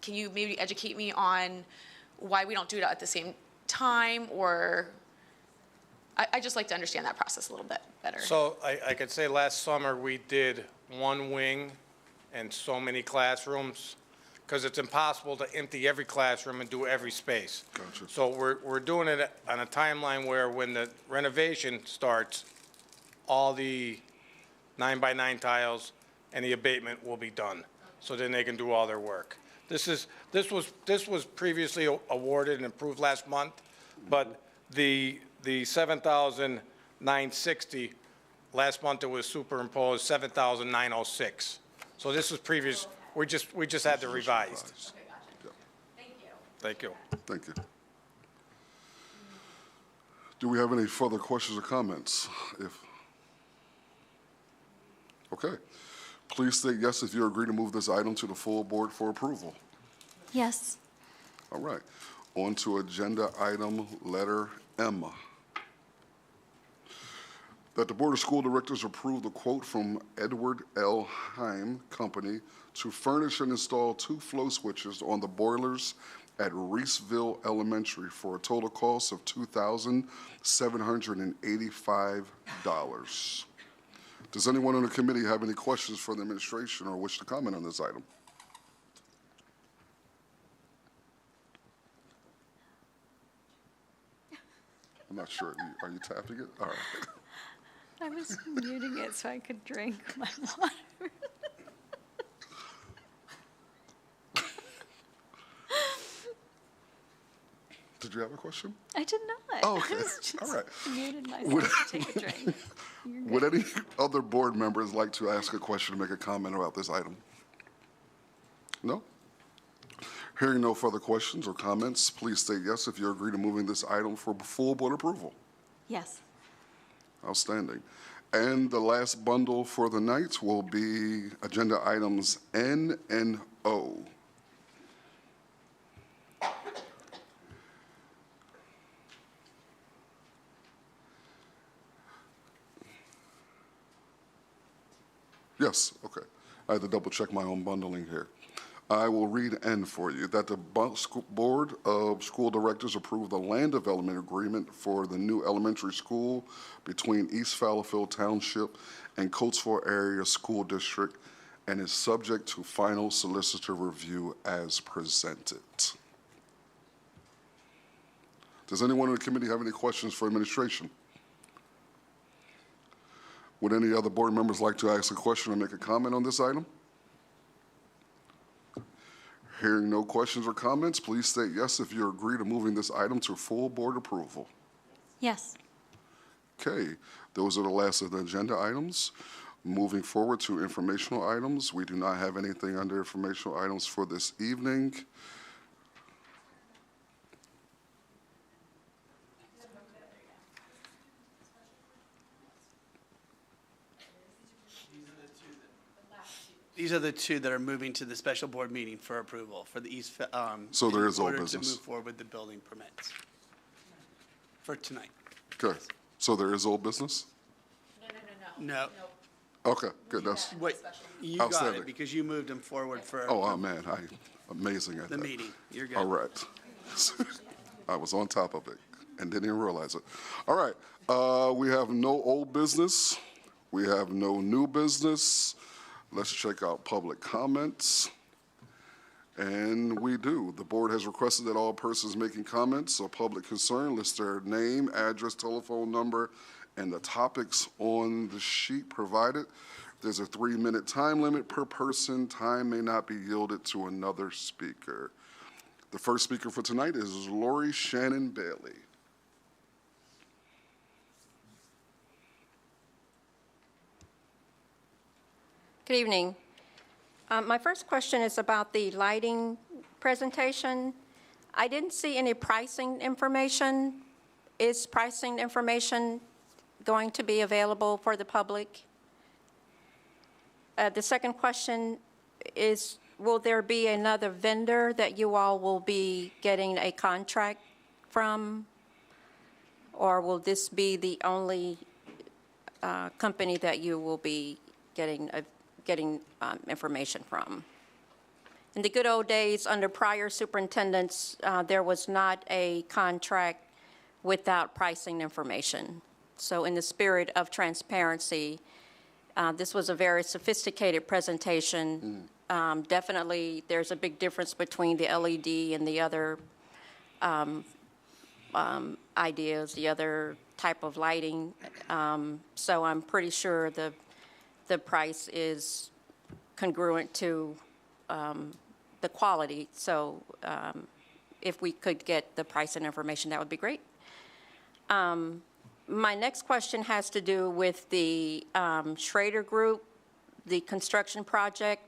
can you maybe educate me on why we don't do it at the same time, or, I just like to understand that process a little bit better.
So I could say last summer we did one wing and so many classrooms, because it's impossible to empty every classroom and do every space.
Gotcha.
So we're doing it on a timeline where when the renovation starts, all the 9x9 tiles and the abatement will be done. So then they can do all their work. This was previously awarded and approved last month, but the 7,960, last month it was superimposed 7,906. So this was previous, we just had to revise.
Okay, gotcha. Thank you.
Thank you.
Thank you. Do we have any further questions or comments? Okay. Please state yes if you agree to move this item to the full board for approval.
Yes.
All right. On to agenda item letter M. That the Board of School Directors approve the quote from Edward L. Heim Company to furnish and install 2 flow switches on the boilers at Reeseville Elementary for a total cost of $2,785. Does anyone on the committee have any questions for the administration or wish to comment on this item? I'm not sure. Are you tapping it? All right.
I was muting it so I could drink my water.
Did you have a question?
I did not.
Oh, okay.
I was just
All right.
muted myself to take a drink. You're
Would
good.
any other board members like to ask a question or make a comment about this item? No? Hearing no further questions or comments, please state yes if you agree to moving this item for full board approval.
Yes.
Outstanding. And the last bundle for the night will be agenda items N and O. Yes, okay. I had to double check my own bundling here. I will read N for you, that the Board of School Directors approve the land development agreement for the new elementary school between East Fallowfield Township and Coatesville Area School District and is subject to final solicitor review as presented. Does anyone in the committee have any questions for administration? Would any other board members like to ask a question or make a comment on this item? Hearing no questions or comments, please state yes if you agree to moving this item to full board approval.
Yes.
Okay, those are the last of the agenda items. Moving forward to informational items, we do not have anything under informational items for this evening.
These are the two that are moving to the special board meeting for approval for the East.
So there is old
In order
business.
to move forward with the building permits for tonight.
Okay, so there is old business?
No.
Okay, good, that's,
Wait, you got
Outstanding.
it because you moved them forward for
oh man, amazing at
the
that.
meeting. You're good.
All right. I was on top of it and didn't even realize it. All right, we have no old business. We have no new business. Let's check out public comments. And we do. The board has requested that all persons making comments or public concern list their name, address, telephone number, and the topics on the sheet provided. There's a 3-minute time limit per person. Time may not be yielded to another speaker. The first speaker for tonight is Lori Shannon Bailey.
Good evening. My first question is about the lighting presentation. I didn't see any pricing information. Is pricing information going to be available for the public? The second question is, will there be another vendor that you all will be getting a contract from? Or will this be the only company that you will be getting information from? In the good old days, under prior superintendents, there was not a contract without pricing information. So in the spirit of transparency, this was a very sophisticated presentation. Definitely, there's a big difference between the LED and the other ideas, the other type of lighting. So I'm pretty sure the price is congruent to the quality. So if we could get the price and information, that would be great. My next question has to do with the Schrader Group, the construction project.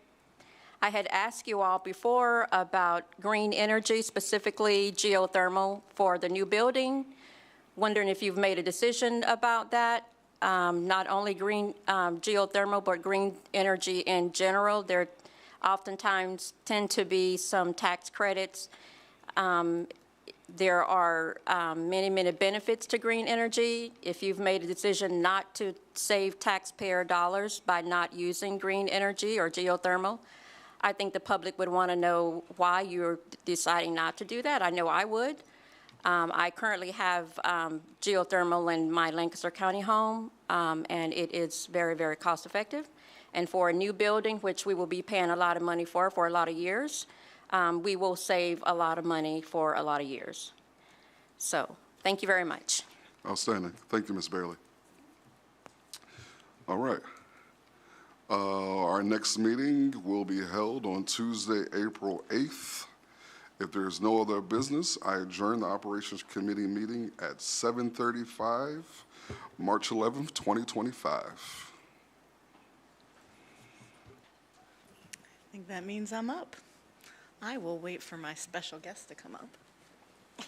I had asked you all before about green energy, specifically geothermal for the new building. Wondering if you've made a decision about that. Not only green geothermal, but green energy in general. There oftentimes tend to be some tax credits. There are many benefits to green energy. If you've made a decision not to save taxpayer dollars by not using green energy or geothermal, I think the public would want to know why you're deciding not to do that. I know I would. I currently have geothermal in my Lancaster County home, and it is very cost effective. And for a new building, which we will be paying a lot of money for a lot of years, we will save a lot of money for a lot of years. So, thank you very much.
Outstanding. Thank you, Ms. Bailey. All right. Our next meeting will be held on Tuesday, April 8th. If there is no other business, I adjourn the Operations Committee meeting at 7:35, March 11th, 2025.
I think that means I'm up. I will wait for my special guest to come up.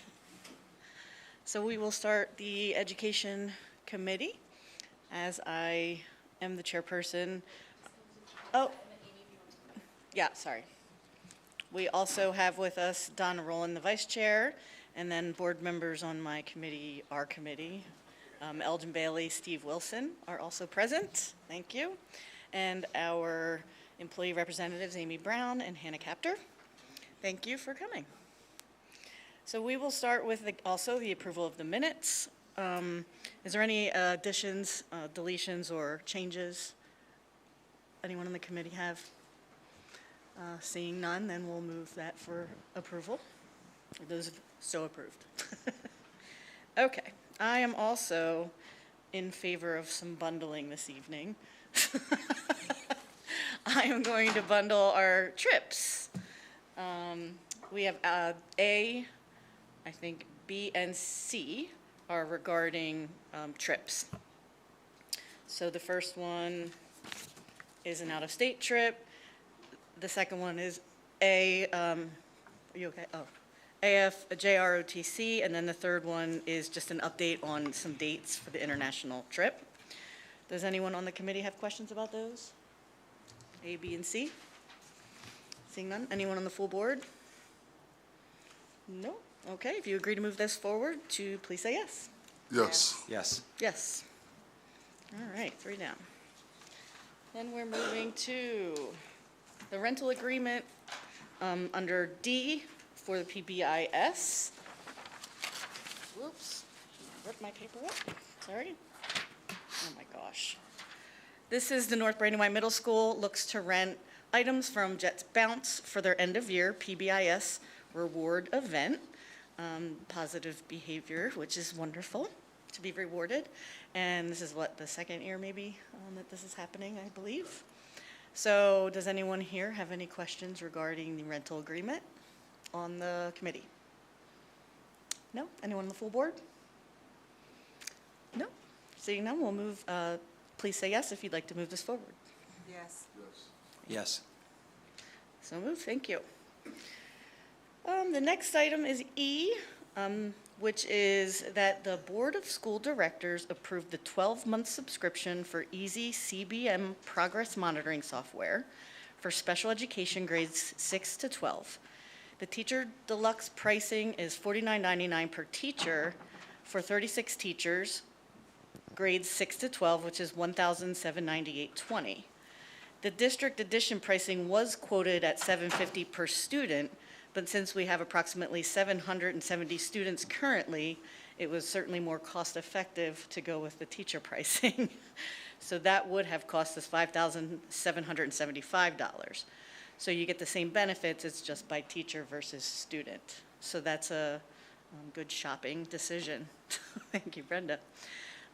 So we will start the Education Committee, as I am the chairperson. Oh, yeah, sorry. We also have with us Donna Rowland, the vice chair, and then board members on my committee, our committee. Elgin Bailey, Steve Wilson are also present. Thank you. And our employee representatives Amy Brown and Hannah Capter. Thank you for coming. So we will start with also the approval of the minutes. Is there any additions, deletions, or changes anyone on the committee have? Seeing none, then we'll move that for approval. Those so approved. Okay, I am also in favor of some bundling this evening. I am going to bundle our trips. We have A, I think B and C are regarding trips. So the first one is an out-of-state trip. The second one is A, are you okay? Oh, AF, JROTC, and then the third one is just an update on some dates for the international trip. Does anyone on the committee have questions about those? A, B, and C? Seeing none. Anyone on the full board? No? Okay, if you agree to move this forward, please say yes.
Yes.
Yes.
Yes. All right, 3 down. Then we're moving to the rental agreement under D for the PBIS. Whoops, ripped my paper up, sorry. Oh my gosh. This is the North Brandywine Middle School looks to rent items from Jets Bounce for their end of year PBIS reward event. Positive behavior, which is wonderful to be rewarded. And this is what, the second year maybe that this is happening, I believe. So does anyone here have any questions regarding the rental agreement on the committee? No? Anyone on the full board? No? Seeing none, we'll move, please say yes if you'd like to move this forward.
Yes.
Yes.
So moved, thank you. The next item is E, which is that the Board of School Directors approved the 12-month subscription for Easy CBM progress monitoring software for special education grades 6 to 12. The teacher deluxe pricing is $49.99 per teacher for 36 teachers, grades 6 to 12, which is $1,798.20. The district edition pricing was quoted at $750 per student, but since we have approximately 770 students currently, it was certainly more cost-effective to go with the teacher pricing. So that would have cost us $5,775. So you get the same benefits, it's just by teacher versus student. So that's a good shopping decision. Thank you, Brenda.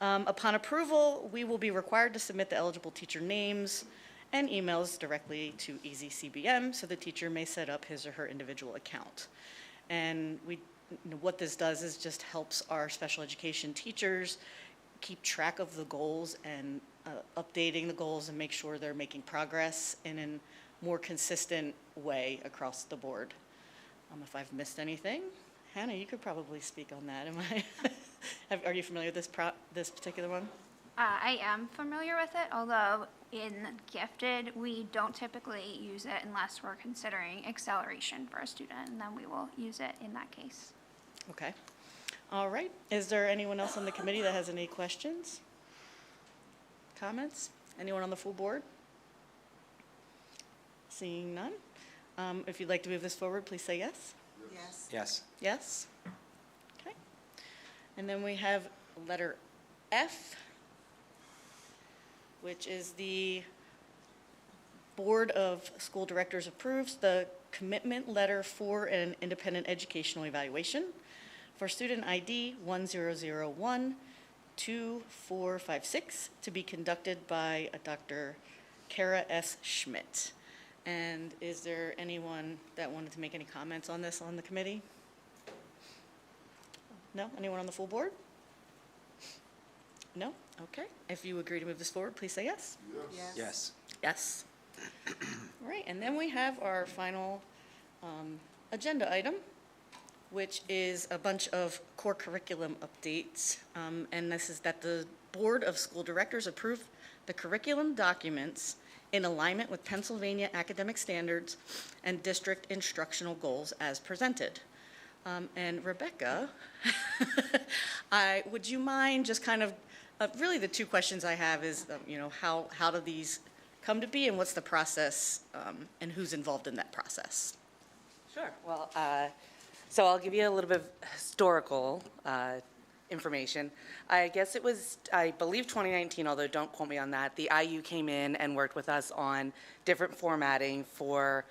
Upon approval, we will be required to submit the eligible teacher names and emails directly to Easy CBM so the teacher may set up his or her individual account. And what this does is just helps our special education teachers keep track of the goals and updating the goals and make sure they're making progress in a more consistent way across the board. If I've missed anything, Hannah, you could probably speak on that. Are you familiar with this particular one?
I am familiar with it, although in gifted, we don't typically use it unless we're considering acceleration for a student, and then we will use it in that case.
Okay. All right. Is there anyone else on the committee that has any questions? Comments? Anyone on the full board? Seeing none. If you'd like to move this forward, please say yes.
Yes.
Yes.
Yes? Okay. And then we have letter F, which is the Board of School Directors approves the commitment letter for an independent educational evaluation for student ID 1001-2456 to be conducted by Dr. Kara S. Schmidt. And is there anyone that wanted to make any comments on this on the committee? No? Anyone on the full board? No? Okay. If you agree to move this forward, please say yes.
Yes.
Yes.
Yes. All right, and then we have our final agenda item, which is a bunch of core curriculum updates. And this is that the Board of School Directors approved the curriculum documents in alignment with Pennsylvania academic standards and district instructional goals as presented. And Rebecca, would you mind just kind of, really the two questions I have is, how do these come to be, and what's the process and who's involved in that process?
Sure. Well, so I'll give you a little bit of historical information. I guess it was, I believe 2019, although don't quote me on that, the IU came in and worked with us on different formatting for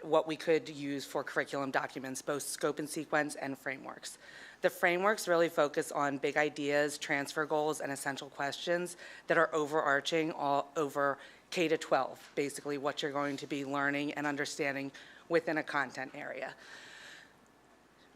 what we could use for curriculum documents, both scope and sequence and frameworks. The frameworks really focus on big ideas, transfer goals, and essential questions that are overarching all over K to 12, basically what you're going to be learning and understanding within a content area.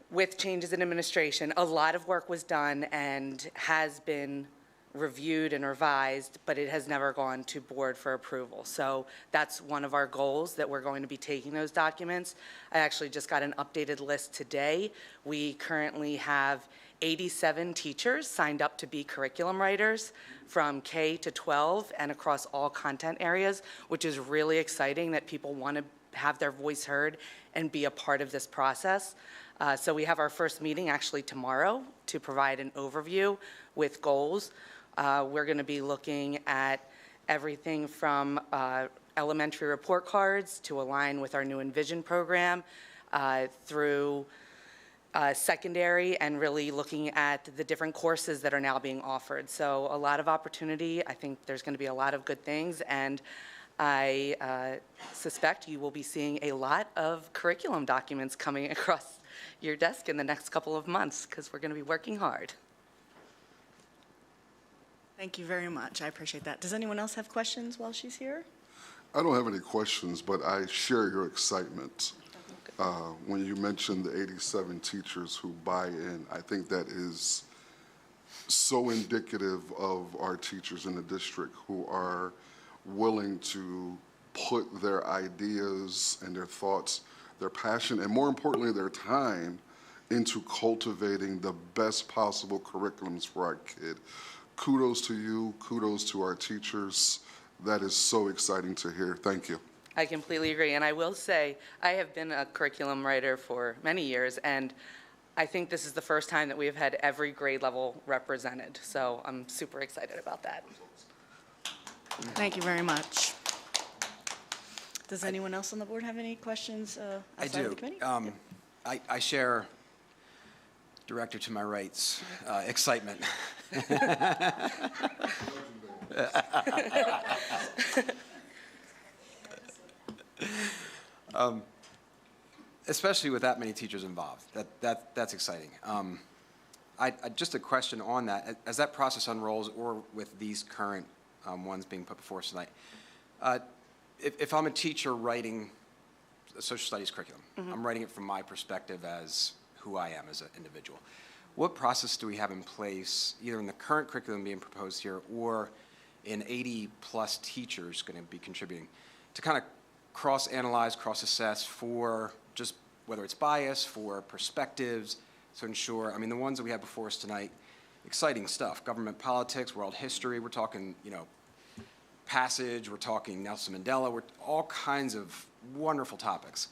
With changes in administration, a lot of work was done and has been reviewed and revised, but it has never gone to board for approval. So that's one of our goals, that we're going to be taking those documents. I actually just got an updated list today. We currently have 87 teachers signed up to be curriculum writers from K to 12 and across all content areas, which is really exciting that people want to have their voice heard and be a part of this process. So we have our first meeting actually tomorrow to provide an overview with goals. We're going to be looking at everything from elementary report cards to align with our new Envision program through secondary, and really looking at the different courses that are now being offered. So a lot of opportunity. I think there's going to be a lot of good things, and I suspect you will be seeing a lot of curriculum documents coming across your desk in the next couple of months, because we're going to be working hard.
Thank you very much. I appreciate that. Does anyone else have questions while she's here?
I don't have any questions, but I share your excitement. When you mentioned the 87 teachers who buy in, I think that is so indicative of our teachers in the district who are willing to put their ideas and their thoughts, their passion, and more importantly, their time into cultivating the best possible curriculums for our kid. Kudos to you, kudos to our teachers. That is so exciting to hear. Thank you.
I completely agree. And I will say, I have been a curriculum writer for many years, and I think this is the first time that we have had every grade level represented. So I'm super excited about that.
Thank you very much. Does anyone else on the board have any questions outside of the committee?
I share director to my right's excitement. Especially with that many teachers involved. That's exciting. Just a question on that. As that process unrolls, or with these current ones being put before us tonight, if I'm a teacher writing a social studies curriculum, I'm writing it from my perspective as who I am as an individual. What process do we have in place, either in the current curriculum being proposed here or in 80-plus teachers going to be contributing, to kind of cross-analyze, cross-assess for just whether it's bias, for perspectives, to ensure, I mean, the ones that we have before us tonight, exciting stuff, government politics, world history, we're talking, passage, we're talking Nelson Mandela, we're all kinds of wonderful topics.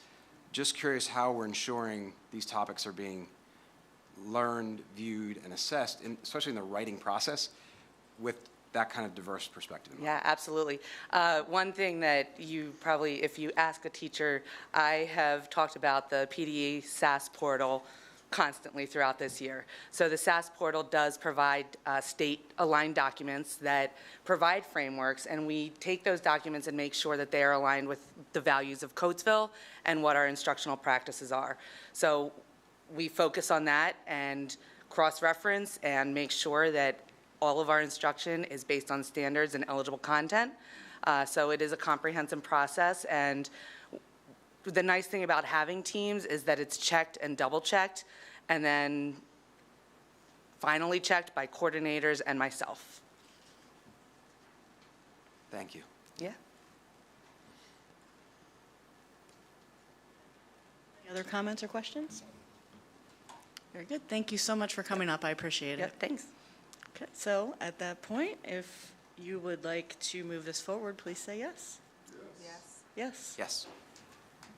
Just curious how we're ensuring these topics are being learned, viewed, and assessed, especially in the writing process, with that kind of diverse perspective.
Yeah, absolutely. One thing that you probably, if you ask a teacher, I have talked about the PDE SAS portal constantly throughout this year. So the SAS portal does provide state-aligned documents that provide frameworks, and we take those documents and make sure that they are aligned with the values of Coatesville and what our instructional practices are. So we focus on that and cross-reference and make sure that all of our instruction is based on standards and eligible content. So it is a comprehensive process, and the nice thing about having teams is that it's checked and double-checked, and then finally checked by coordinators and myself.
Thank you.
Yeah.
Any other comments or questions? Very good. Thank you so much for coming up. I appreciate it.
Yep, thanks.
Okay, so at that point, if you would like to move this forward, please say yes.
Yes.
Yes?
Yes.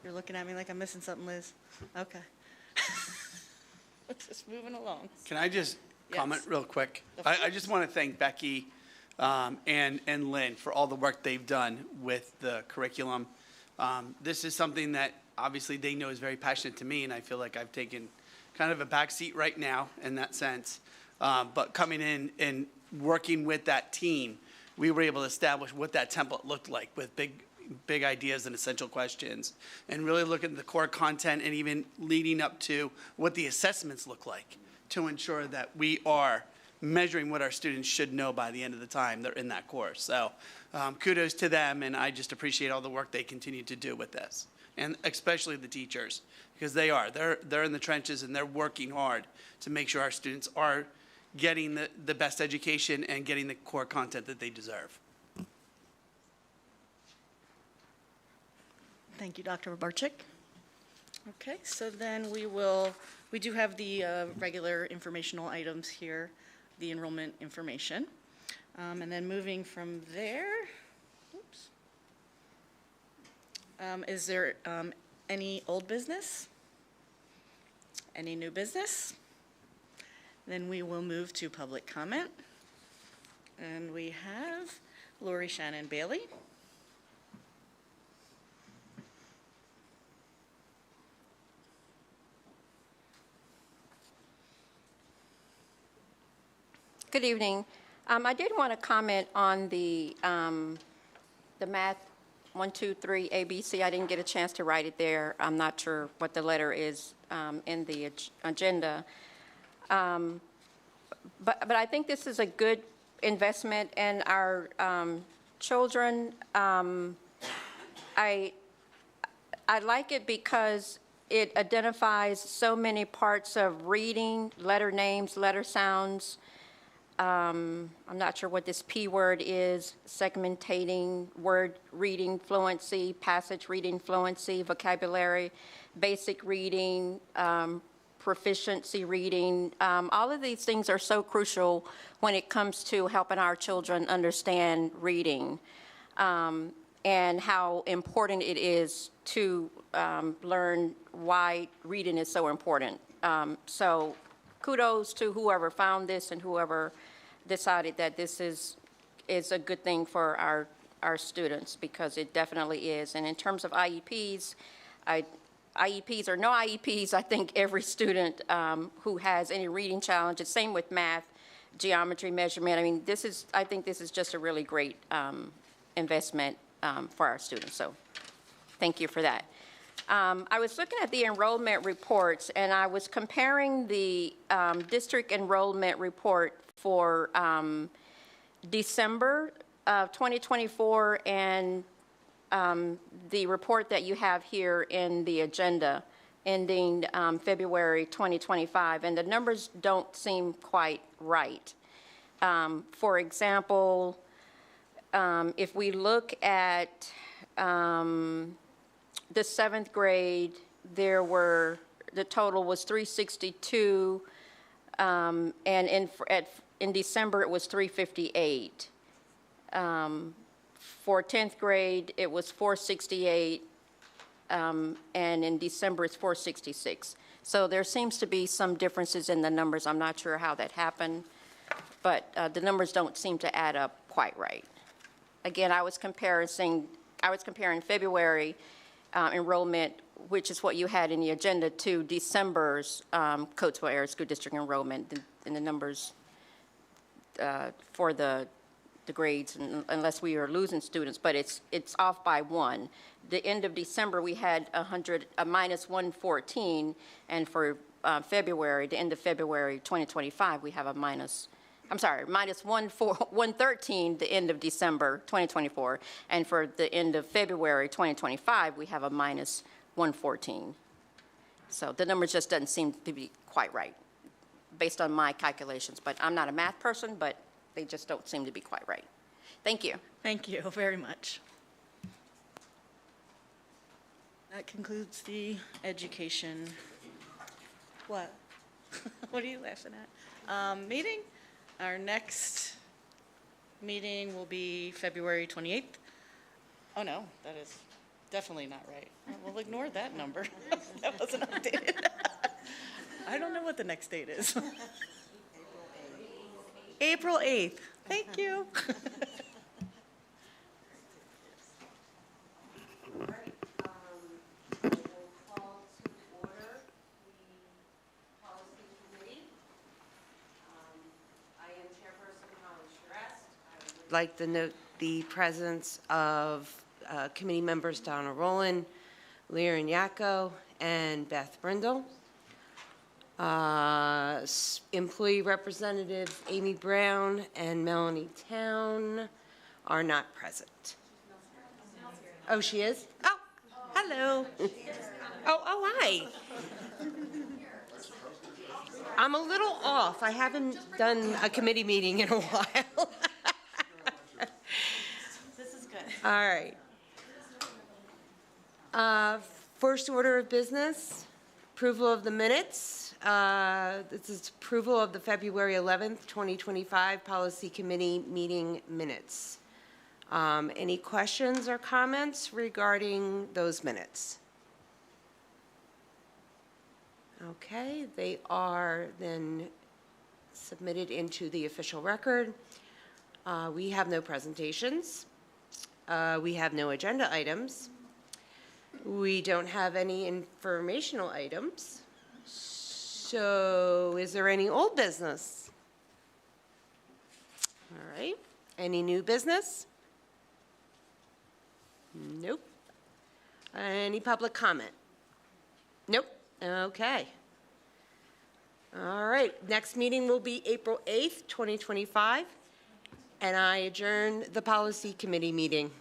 You're looking at me like I'm missing something, Liz. Okay. Let's just moving along.
Can I just comment real quick? I just want to thank Becky and Lynn for all the work they've done with the curriculum. This is something that obviously they know is very passionate to me, and I feel like I've taken kind of a backseat right now in that sense. But coming in and working with that team, we were able to establish what that template looked like with big ideas and essential questions, and really look at the core content and even leading up to what the assessments look like to ensure that we are measuring what our students should know by the end of the time they're in that course. So kudos to them, and I just appreciate all the work they continue to do with this, and especially the teachers, because they're in the trenches and they're working hard to make sure our students are getting the best education and getting the core content that they deserve.
Thank you, Dr. Rabarchik. Okay, so then we do have the regular informational items here, the enrollment information. And then moving from there, oops. Is there any old business? Any new business? Then we will move to public comment. And we have Lori Shannon Bailey.
Good evening. I did want to comment on the math 1, 2, 3 ABC. I didn't get a chance to write it there. I'm not sure what the letter is in the agenda. But I think this is a good investment in our children. I like it because it identifies so many parts of reading, letter names, letter sounds. I'm not sure what this P word is, segmentating, word reading fluency, passage reading fluency, vocabulary, basic reading, proficiency reading. All of these things are so crucial when it comes to helping our children understand reading, and how important it is to learn why reading is so important. So kudos to whoever found this and whoever decided that this is a good thing for our students, because it definitely is. And in terms of IEPs, IEPs or no IEPs, I think every student who has any reading challenges, same with math, geometry, measurement, I mean, I think this is just a really great investment for our students. So thank you for that. I was looking at the enrollment reports, and I was comparing the district enrollment report for December of 2024 and the report that you have here in the agenda ending February 2025, and the numbers don't seem quite right. For example, if we look at the 7th grade, the total was 362, and in December it was 358. For 10th grade, it was 468, and in December it's 466. So there seems to be some differences in the numbers. I'm not sure how that happened, but the numbers don't seem to add up quite right. Again, I was comparing February enrollment, which is what you had in the agenda, to December's Coatesville Area School District enrollment, and the numbers for the grades, unless we are losing students, but it's off by 1. The end of December, we had a minus 114, and for February, the end of February 2025, we have a minus 113, the end of December 2024, and for the end of February 2025, we have a minus 114. So the number just doesn't seem to be quite right, based on my calculations. But I'm not a math person, but they just don't seem to be quite right. Thank you.
Thank you very much. That concludes the education. What? What are you laughing at? Meeting? Our next meeting will be February 28th. Oh, no, that is definitely not right. We'll ignore that number. That wasn't updated. I don't know what the next date is. April 8th. Thank you.
All right, I will call to order the policy committee. I am Chairperson Holly Shrest. I would like to note the presence of committee members Donna Rowland, Lear Yacco, and Beth Brindle. Employee representatives Amy Brown and Melanie Town are not present. Oh, she is? Oh, hello. Oh, hi. I'm a little off. I haven't done a committee meeting in a while.
This is good.
All right. First order of business, approval of the minutes. This is approval of the February 11th, 2025 Policy Committee meeting minutes. Any questions or comments regarding those minutes? Okay, they are then submitted into the official record. We have no presentations. We have no agenda items. We don't have any informational items. So is there any old business? All right. Any new business? Nope. Any public comment? Nope. Okay. All right. Next meeting will be April 8th, 2025. And I adjourn the policy committee meeting.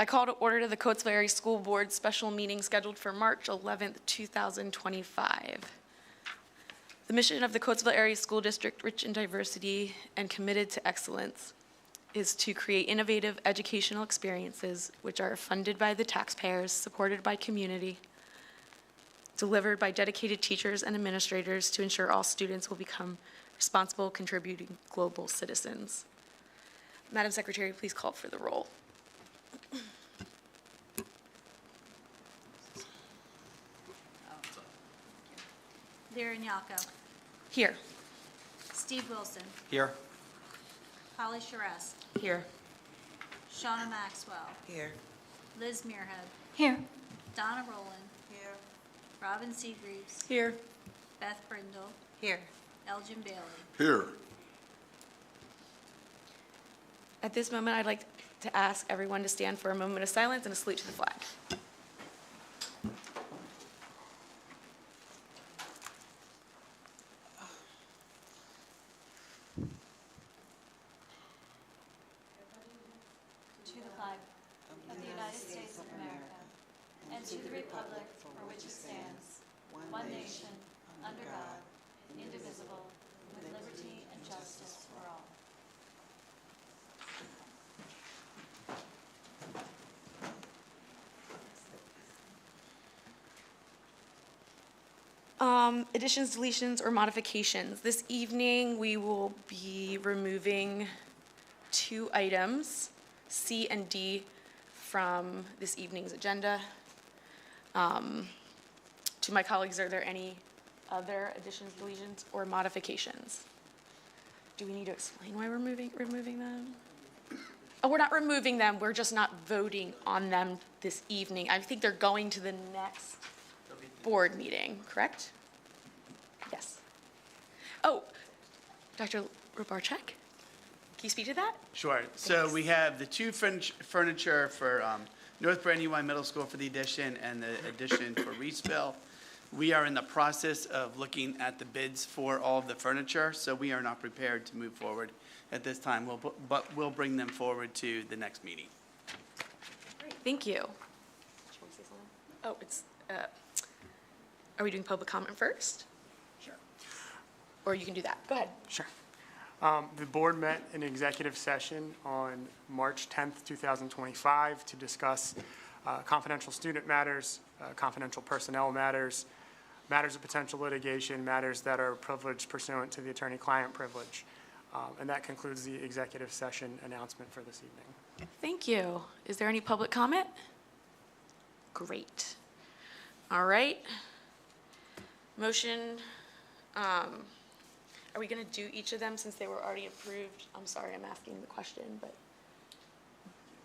I call to order the Coatesville Area School Board special meeting scheduled for March 11th, 2025. The mission of the Coatesville Area School District, rich in diversity and committed to excellence, is to create innovative educational experiences which are funded by the taxpayers, supported by community, delivered by dedicated teachers and administrators to ensure all students will become responsible, contributing global citizens. Madam Secretary, please call for the roll.
Lear Yacco.
Here.
Steve Wilson.
Here.
Holly Shrest.
Here.
Shauna Maxwell.
Here.
Liz Muirhead.
Here.
Donna Rowland. Here. Robin Seagreaves.
Here.
Beth Brindle.
Here.
Elgin Bailey.
Here.
At this moment, I'd like to ask everyone to stand for a moment of silence and a salute to the flag.
To the flag of the United States of America and to the republic for which it stands, one nation, under God, indivisible, with liberty and justice for all.
Additions, deletions, or modifications. This evening, we will be removing 2 items, C and D, from this evening's agenda. To my colleagues, are there any other additions, deletions, or modifications? Do we need to explain why we're removing them? Oh, we're not removing them, we're just not voting on them this evening. I think they're going to the next board meeting, correct? Yes. Oh, Dr. Robarczyk, can you speak to that?
Sure. So we have the 2 furniture for North Brandywine Middle School for the addition and the addition for Reeseville. We are in the process of looking at the bids for all of the furniture, so we are not prepared to move forward at this time, but we'll bring them forward to the next meeting.
Great, thank you. Oh, are we doing public comment first? Sure. Or you can do that. Go ahead.
Sure. The board met in executive session on March 10th, 2025 to discuss confidential student matters, confidential personnel matters, matters of potential litigation, matters that are privileged pursuant to the attorney-client privilege. And that concludes the executive session announcement for this evening.
Thank you. Is there any public comment? Great. All right. Motion, are we going to do each of them since they were already approved? I'm sorry, I'm asking the question, but.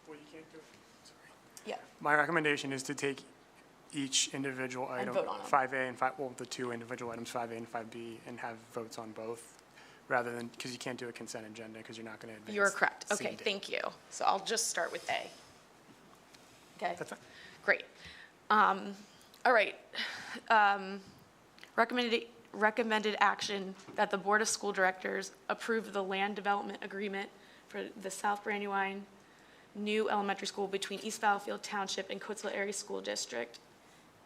Well, you can't do it. Sorry.
Yeah.
My recommendation is to take each individual
And
item,
vote on them.
5A and 5, well, the two individual items, 5A and 5B, and have votes on both, rather than, because you can't do a consent agenda, because you're not going to advance.
You're correct.
C
Okay,
and D.
thank you. So I'll just start with A. Okay.
That's fine.
Great. All right. Recommended action that the Board of School Directors approve the land development agreement for the South Brandywine new elementary school between East Fallowfield Township and Coatesville Area School District,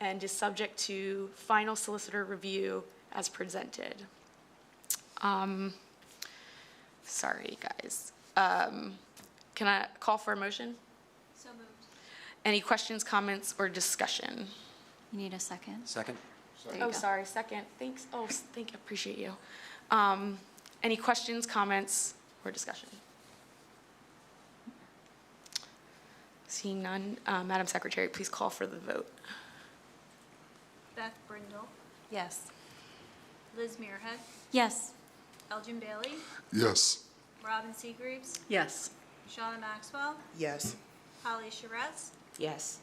and is subject to final solicitor review as presented. Sorry, guys. Can I call for a motion?
So moved.
Any questions, comments, or discussion?
You need a second?
Second?
There you
Oh,
go.
sorry, second. Thanks. Oh, thank you, appreciate you. Any questions, comments, or discussion? Seeing none, Madam Secretary, please call for the vote.
Beth Brindle,
Yes.
Liz Muirhead,
Yes.
Elgin Bailey,
Yes.
Robin Seagreaves,
Yes.
Shauna Maxwell,
Yes.
Holly Charez,
Yes.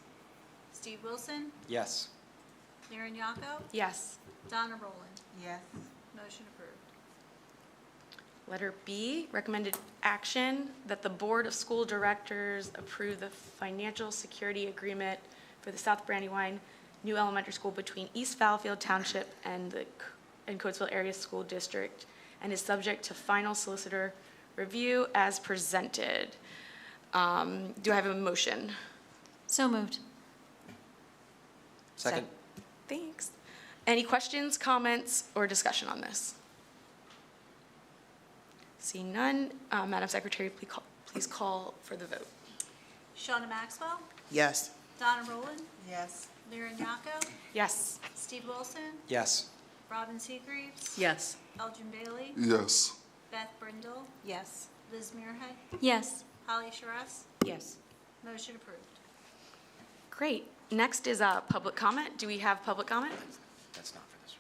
Steve Wilson,
Yes.
Lauren Yacco,
Yes.
Donna Roland.
Yes.
Motion approved.
Letter B, recommended action that the Board of School Directors approve the financial security agreement for the South Brandywine new elementary school between East Fallowfield Township and Coatesville Area School District, and is subject to final solicitor review as presented. Do I have a motion?
So moved.
Second?
Thanks. Any questions, comments, or discussion on this? Seeing none, Madam Secretary, please call for the vote.
Shauna Maxwell,
Yes.
Donna Roland,
Yes.
Lauren Yacco,
Yes.
Steve Wilson,
Yes.
Robin Seagreaves,
Yes.
Elgin Bailey,
Yes.
Beth Brindle,
Yes.
Liz Muirhead,
Yes.
Holly Charez.
Yes.
Motion approved.
Great. Next is public comment. Do we have public comment?
That's not for this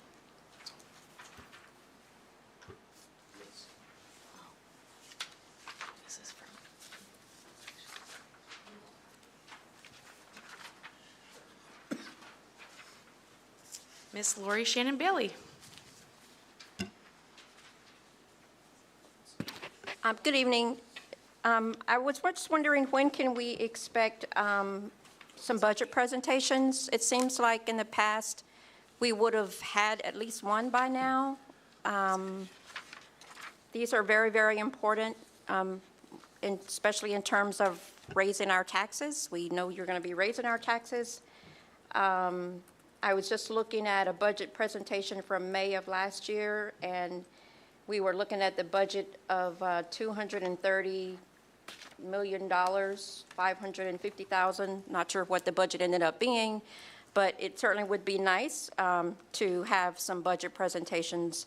one.
This is from. Miss Lori Shannon Bailey.
Good evening. I was just wondering, when can we expect some budget presentations? It seems like in the past, we would have had at least one by now. These are very, very important, especially in terms of raising our taxes. We know you're going to be raising our taxes. I was just looking at a budget presentation from May of last year, and we were looking at the budget of $230 million, $550,000. Not sure what the budget ended up being, but it certainly would be nice to have some budget presentations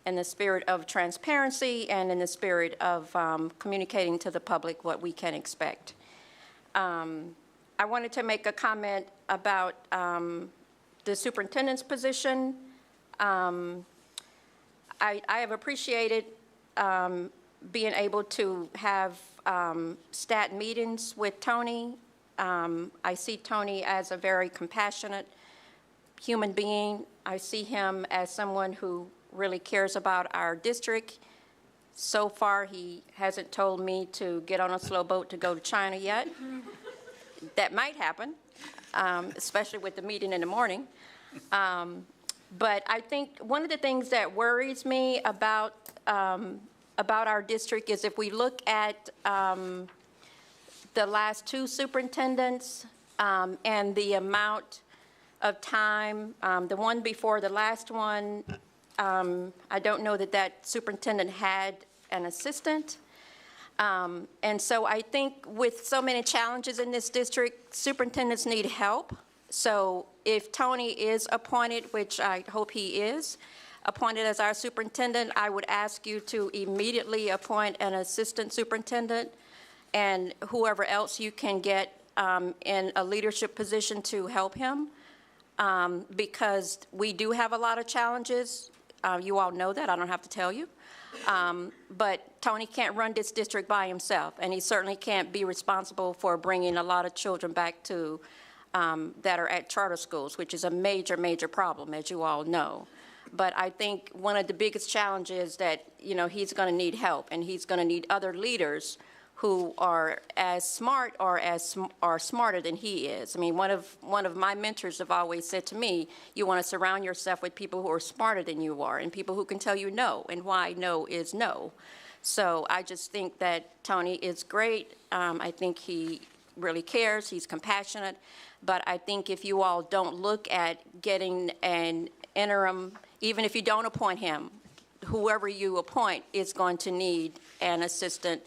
in the spirit of transparency and in the spirit of communicating to the public what we can expect. I wanted to make a comment about the superintendent's position. I have appreciated being able to have stat meetings with Tony. I see Tony as a very compassionate human being. I see him as someone who really cares about our district. So far, he hasn't told me to get on a slow boat to go to China yet. That might happen, especially with the meeting in the morning. But I think one of the things that worries me about about our district is if we look at the last two superintendents and the amount of time, the one before the last one, I don't know that that superintendent had an assistant. And so I think with so many challenges in this district, superintendents need help. So if Tony is appointed, which I hope he is, appointed as our superintendent, I would ask you to immediately appoint an assistant superintendent and whoever else you can get in a leadership position to help him, because we do have a lot of challenges. You all know that, I don't have to tell you. But Tony can't run this district by himself, and he certainly can't be responsible for bringing a lot of children back to, that are at charter schools, which is a major, major problem, as you all know. But I think one of the biggest challenges is that, you know, he's going to need help, and he's going to need other leaders who are as smart or are smarter than he is. I mean, one of my mentors have always said to me, you want to surround yourself with people who are smarter than you are and people who can tell you no and why no is no. So I just think that Tony is great. I think he really cares. He's compassionate. But I think if you all don't look at getting an interim, even if you don't appoint him, whoever you appoint is going to need an assistant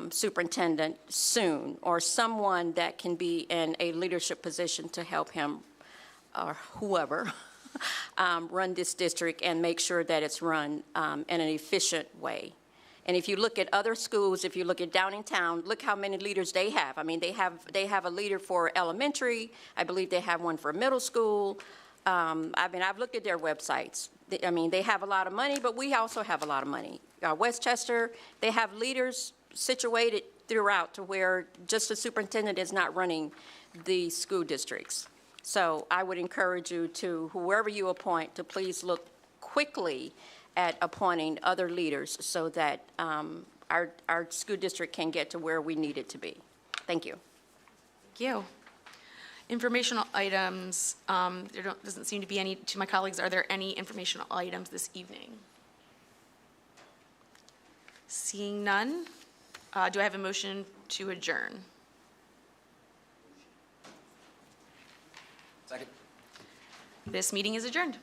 superintendent soon, or someone that can be in a leadership position to help him or whoever run this district and make sure that it's run in an efficient way. And if you look at other schools, if you look at Downingtown, look how many leaders they have. I mean, they have a leader for elementary. I believe they have one for middle school. I mean, I've looked at their websites. I mean, they have a lot of money, but we also have a lot of money. Westchester, they have leaders situated throughout to where just the superintendent is not running the school districts. So I would encourage you to, whoever you appoint, to please look quickly at appointing other leaders so that our school district can get to where we need it to be. Thank you.
Thank you. Informational items, doesn't seem to be any. To my colleagues, are there any informational items this evening? Seeing none, do I have a motion to adjourn?
Second.
This meeting is adjourned.